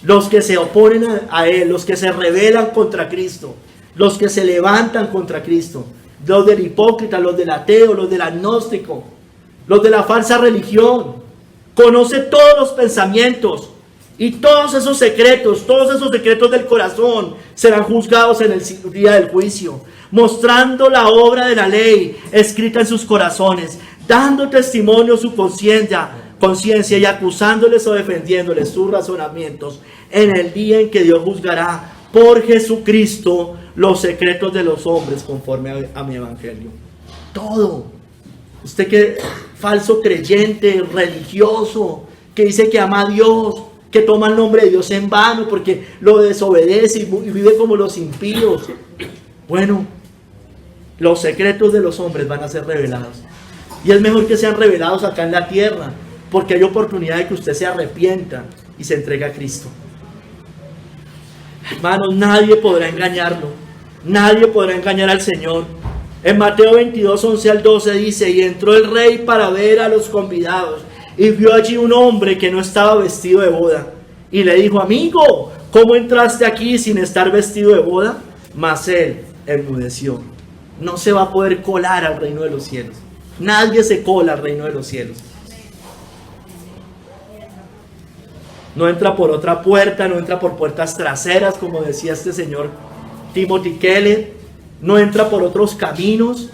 Los que se oponen a Él, los que se rebelan contra Cristo, los que se levantan contra Cristo, los del hipócrita, los del ateo, los del agnóstico, los de la falsa religión. Conoce todos los pensamientos y todos esos secretos del corazón serán juzgados en el día del juicio, mostrando la obra de la ley escrita en sus corazones, dando testimonio su conciencia y acusándoles o defendiéndoles sus razonamientos en el día en que Dios juzgará por Jesucristo los secretos de los hombres conforme a mi evangelio. Todo. Usted que falso creyente, religioso, que dice que ama a Dios, que toma el nombre de Dios en vano porque lo desobedece y vive como los impíos. Bueno, los secretos de los hombres van a ser revelados. Y es mejor que sean revelados acá en la tierra, porque hay oportunidad de que usted se arrepienta y se entregue a Cristo. Hermanos, nadie podrá engañarlo. Nadie podrá engañar al Señor. En Mateo 22, 11 al 12 dice: y entró el rey para ver a los convidados, y vio allí un hombre que no estaba vestido de boda. Y le dijo: amigo, ¿cómo entraste aquí sin estar vestido de boda? Mas él enmudeció. No se va a poder colar al reino de los cielos. Nadie se cola al reino de los cielos. No entra por otra puerta, no entra por puertas traseras, como decía este señor Timothy Keller. No entra por otros caminos,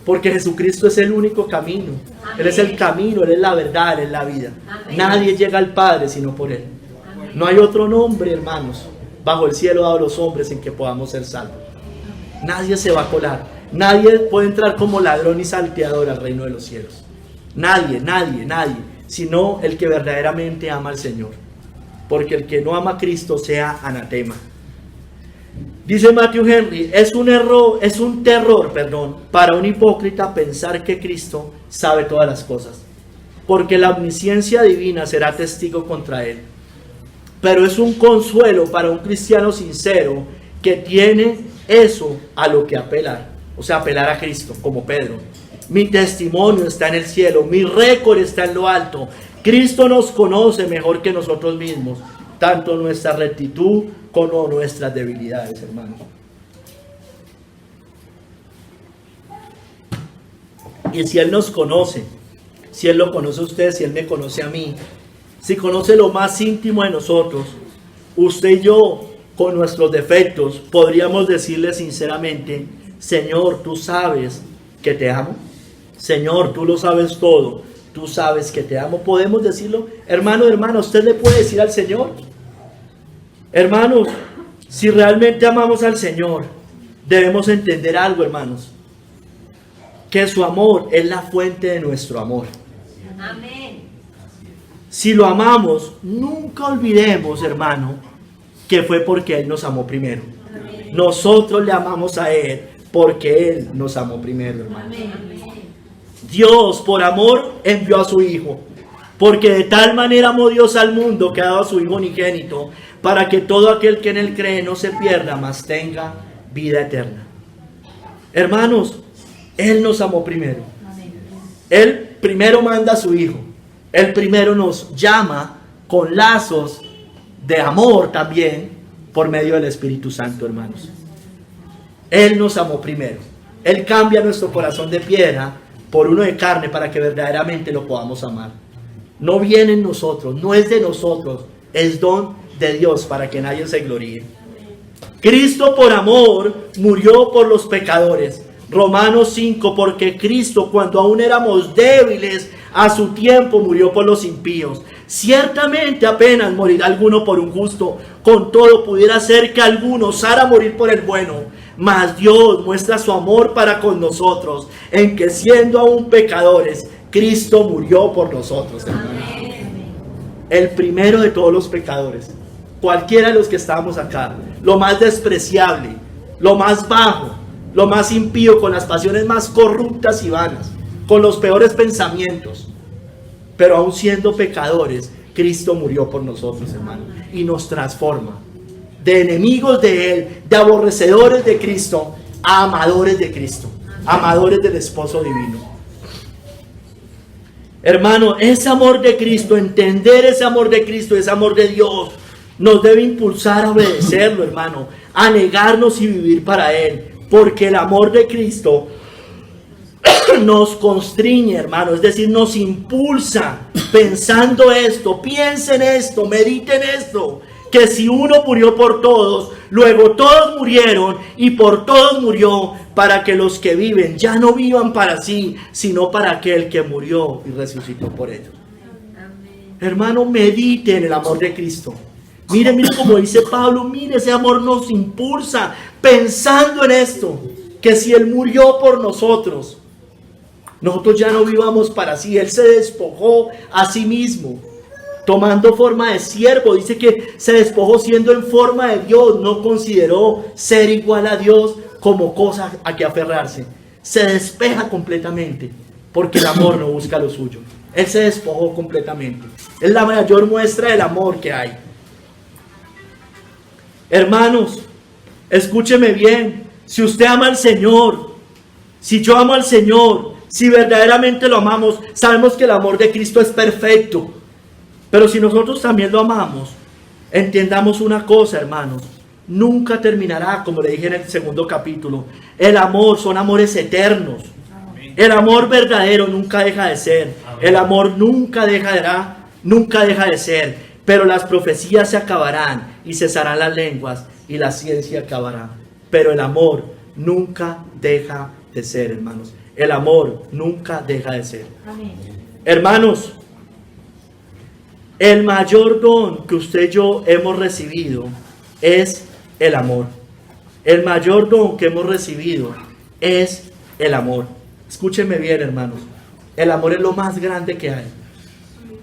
porque Jesucristo es el único camino. Amén. Él es el camino, Él es la verdad, Él es la vida. Amén. Nadie llega al Padre sino por Él. Amén. No hay otro nombre, hermanos, bajo el cielo dado a los hombres en que podamos ser salvos. Nadie se va a colar. Nadie puede entrar como ladrón y salteador al reino de los cielos. Nadie, sino el que verdaderamente ama al Señor. Porque el que no ama a Cristo sea anatema. Dice Matthew Henry: es un terror, para un hipócrita pensar que Cristo sabe todas las cosas, porque la omnisciencia divina será testigo contra él. Pero es un consuelo para un cristiano sincero que tiene eso a lo que apelar, o sea, apelar a Cristo, como Pedro. Mi testimonio está en el cielo, mi récord está en lo alto. Cristo nos conoce mejor que nosotros mismos, tanto nuestra rectitud como nuestras debilidades, hermanos. Y si Él nos conoce, si Él lo conoce a usted, si Él me conoce a mí, si conoce lo más íntimo de nosotros, usted y yo, con nuestros defectos, podríamos decirle sinceramente: Señor, tú sabes que te amo. Señor, tú lo sabes todo. Tú sabes que te amo. ¿Podemos decirlo? Hermano, hermana, ¿usted le puede decir al Señor? Hermanos, si realmente amamos al Señor, debemos entender algo, hermanos: que su amor es la fuente de nuestro amor. Amén. Si lo amamos, nunca olvidemos, hermano, que fue porque Él nos amó primero. Amén. Nosotros le amamos a Él porque Él nos amó primero, hermano. Amén. Dios, por amor, envió a su Hijo, porque de tal manera amó Dios al mundo que ha dado a su Hijo unigénito, para que todo aquel que en Él cree no se pierda, mas tenga vida eterna. Hermanos, Él nos amó primero. Él primero manda a su Hijo. Él primero nos llama con lazos de amor también por medio del Espíritu Santo, hermanos. Él nos amó primero. Él cambia nuestro corazón de piedra por uno de carne para que verdaderamente lo podamos amar. No viene en nosotros, no es de nosotros, es don de Dios para que nadie se gloríe. Cristo por amor murió por los pecadores. Romanos 5, porque Cristo cuando aún éramos débiles, a su tiempo murió por los impíos. Ciertamente apenas morirá alguno por un justo, con todo pudiera ser que alguno osara morir por el bueno. Mas Dios muestra su amor para con nosotros, en que siendo aún pecadores, Cristo murió por nosotros, hermanos. El primero de todos los pecadores, cualquiera de los que estábamos acá, lo más despreciable, lo más bajo, lo más impío, con las pasiones más corruptas y vanas, con los peores pensamientos, pero aún siendo pecadores, Cristo murió por nosotros, hermano, y nos transforma de enemigos de Él, de aborrecedores de Cristo, a amadores de Cristo, amadores del esposo divino. Hermano, ese amor de Cristo, entender ese amor de Cristo, ese amor de Dios, nos debe impulsar a obedecerlo, hermano, a negarnos y vivir para Él, porque el amor de Cristo nos constriñe, hermano, es decir, nos impulsa pensando esto, piensen esto, mediten esto, que si uno murió por todos, luego todos murieron y por todos murió, para que los que viven ya no vivan para sí, sino para aquel que murió y resucitó por ellos. Amén. Hermano, medite en el amor de Cristo. Mire como dice Pablo, mire, ese amor nos impulsa pensando en esto, que si Él murió por nosotros, nosotros ya no vivamos para sí. Él se despojó a sí mismo, tomando forma de siervo. Dice que se despojó siendo en forma de Dios, no consideró ser igual a Dios como cosa a que aferrarse. Se despeja completamente, porque el amor no busca lo suyo. Él se despojó completamente. Es la mayor muestra del amor que hay. Hermanos, escúcheme bien. Si usted ama al Señor, si yo amo al Señor, si verdaderamente lo amamos, sabemos que el amor de Cristo es perfecto. Pero si nosotros también lo amamos, entendamos una cosa, hermanos, nunca terminará, como le dije en el segundo capítulo. El amor son amores eternos. El amor verdadero nunca deja de ser. El amor nunca deja de ser. Pero las profecías se acabarán y cesarán las lenguas y la ciencia acabará. Pero el amor nunca deja de ser, hermanos. El amor nunca deja de ser. Amén. Hermanos, el mayor don que usted y yo hemos recibido es el amor. El mayor don que hemos recibido es el amor. Escúchenme bien, hermanos. El amor es lo más grande que hay.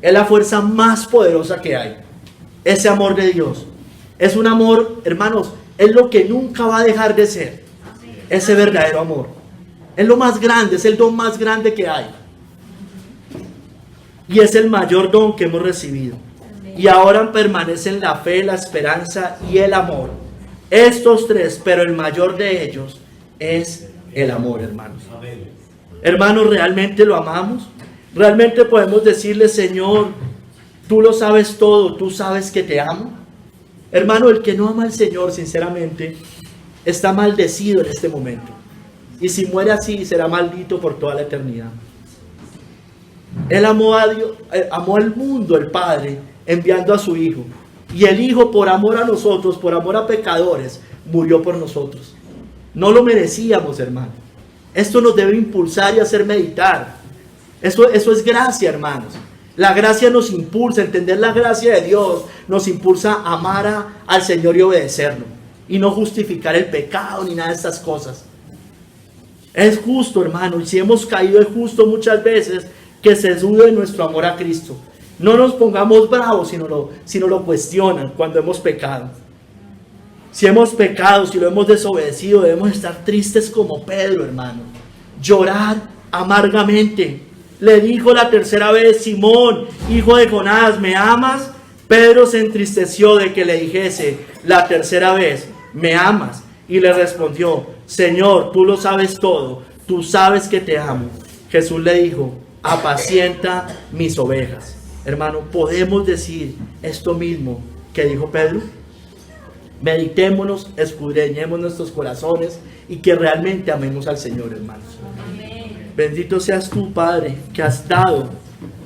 Es la fuerza más poderosa que hay. Ese amor de Dios. Es un amor, hermanos, es lo que nunca va a dejar de ser. Ese verdadero amor. Es lo más grande, es el don más grande que hay. Y es el mayor don que hemos recibido. Y ahora permanecen la fe, la esperanza y el amor. Estos tres, pero el mayor de ellos es el amor, hermanos. Hermanos, ¿realmente lo amamos? ¿Realmente podemos decirle, Señor, tú lo sabes todo, tú sabes que te amo? Hermano, el que no ama al Señor, sinceramente, está maldecido en este momento. Y si muere así, será maldito por toda la eternidad. Él amó a Dios, amó al mundo, el Padre, enviando a su Hijo. Y el Hijo, por amor a nosotros, por amor a pecadores, murió por nosotros. No lo merecíamos, hermano. Esto nos debe impulsar y hacer meditar. Eso es gracia, hermanos. La gracia nos impulsa, entender la gracia de Dios, nos impulsa a amar al Señor y obedecerlo. Y no justificar el pecado ni nada de estas cosas. Es justo, hermano, y si hemos caído es justo muchas veces que se dude de nuestro amor a Cristo. No nos pongamos bravos si no lo cuestionan cuando hemos pecado. Si hemos pecado, si lo hemos desobedecido, debemos estar tristes como Pedro, hermano. Llorar amargamente. Le dijo la tercera vez, Simón, hijo de Jonás, ¿me amas? Pedro se entristeció de que le dijese la tercera vez, ¿me amas? Y le respondió, Señor, tú lo sabes todo, tú sabes que te amo. Jesús le dijo, apacienta mis ovejas. Hermano, ¿podemos decir esto mismo que dijo Pedro? Meditémonos, escudriñemos nuestros corazones y que realmente amemos al Señor, hermanos. Amén. Bendito seas tú, Padre, que has dado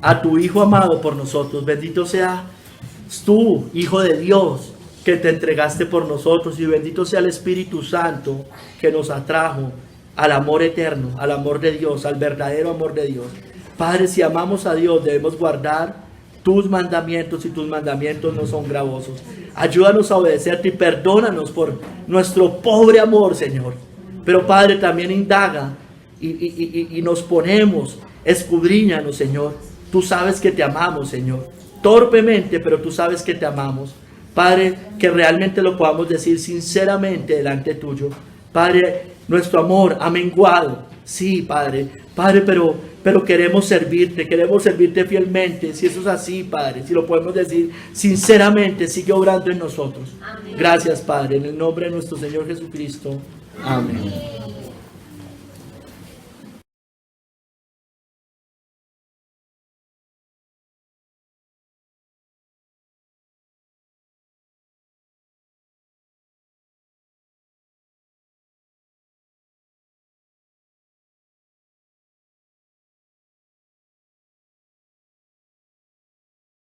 a tu Hijo amado por nosotros. Bendito sea tú, Hijo de Dios, que te entregaste por nosotros, y bendito sea el Espíritu Santo que nos atrajo al amor eterno, al amor de Dios, al verdadero amor de Dios. Padre, si amamos a Dios, debemos guardar tus mandamientos, y tus mandamientos no son gravosos. Ayúdanos a obedecerte y perdónanos por nuestro pobre amor, Señor. Pero Padre, también indaga y nos ponemos, escudriñanos, Señor. Tú sabes que te amamos, Señor, torpemente, pero tú sabes que te amamos. Padre, que realmente lo podamos decir sinceramente delante tuyo. Padre, nuestro amor ha menguado, sí, Padre, pero queremos servirte fielmente. Si eso es así, Padre, si lo podemos decir sinceramente, sigue obrando en nosotros. Amén. Gracias, Padre, en el nombre de nuestro Señor Jesucristo. Amén.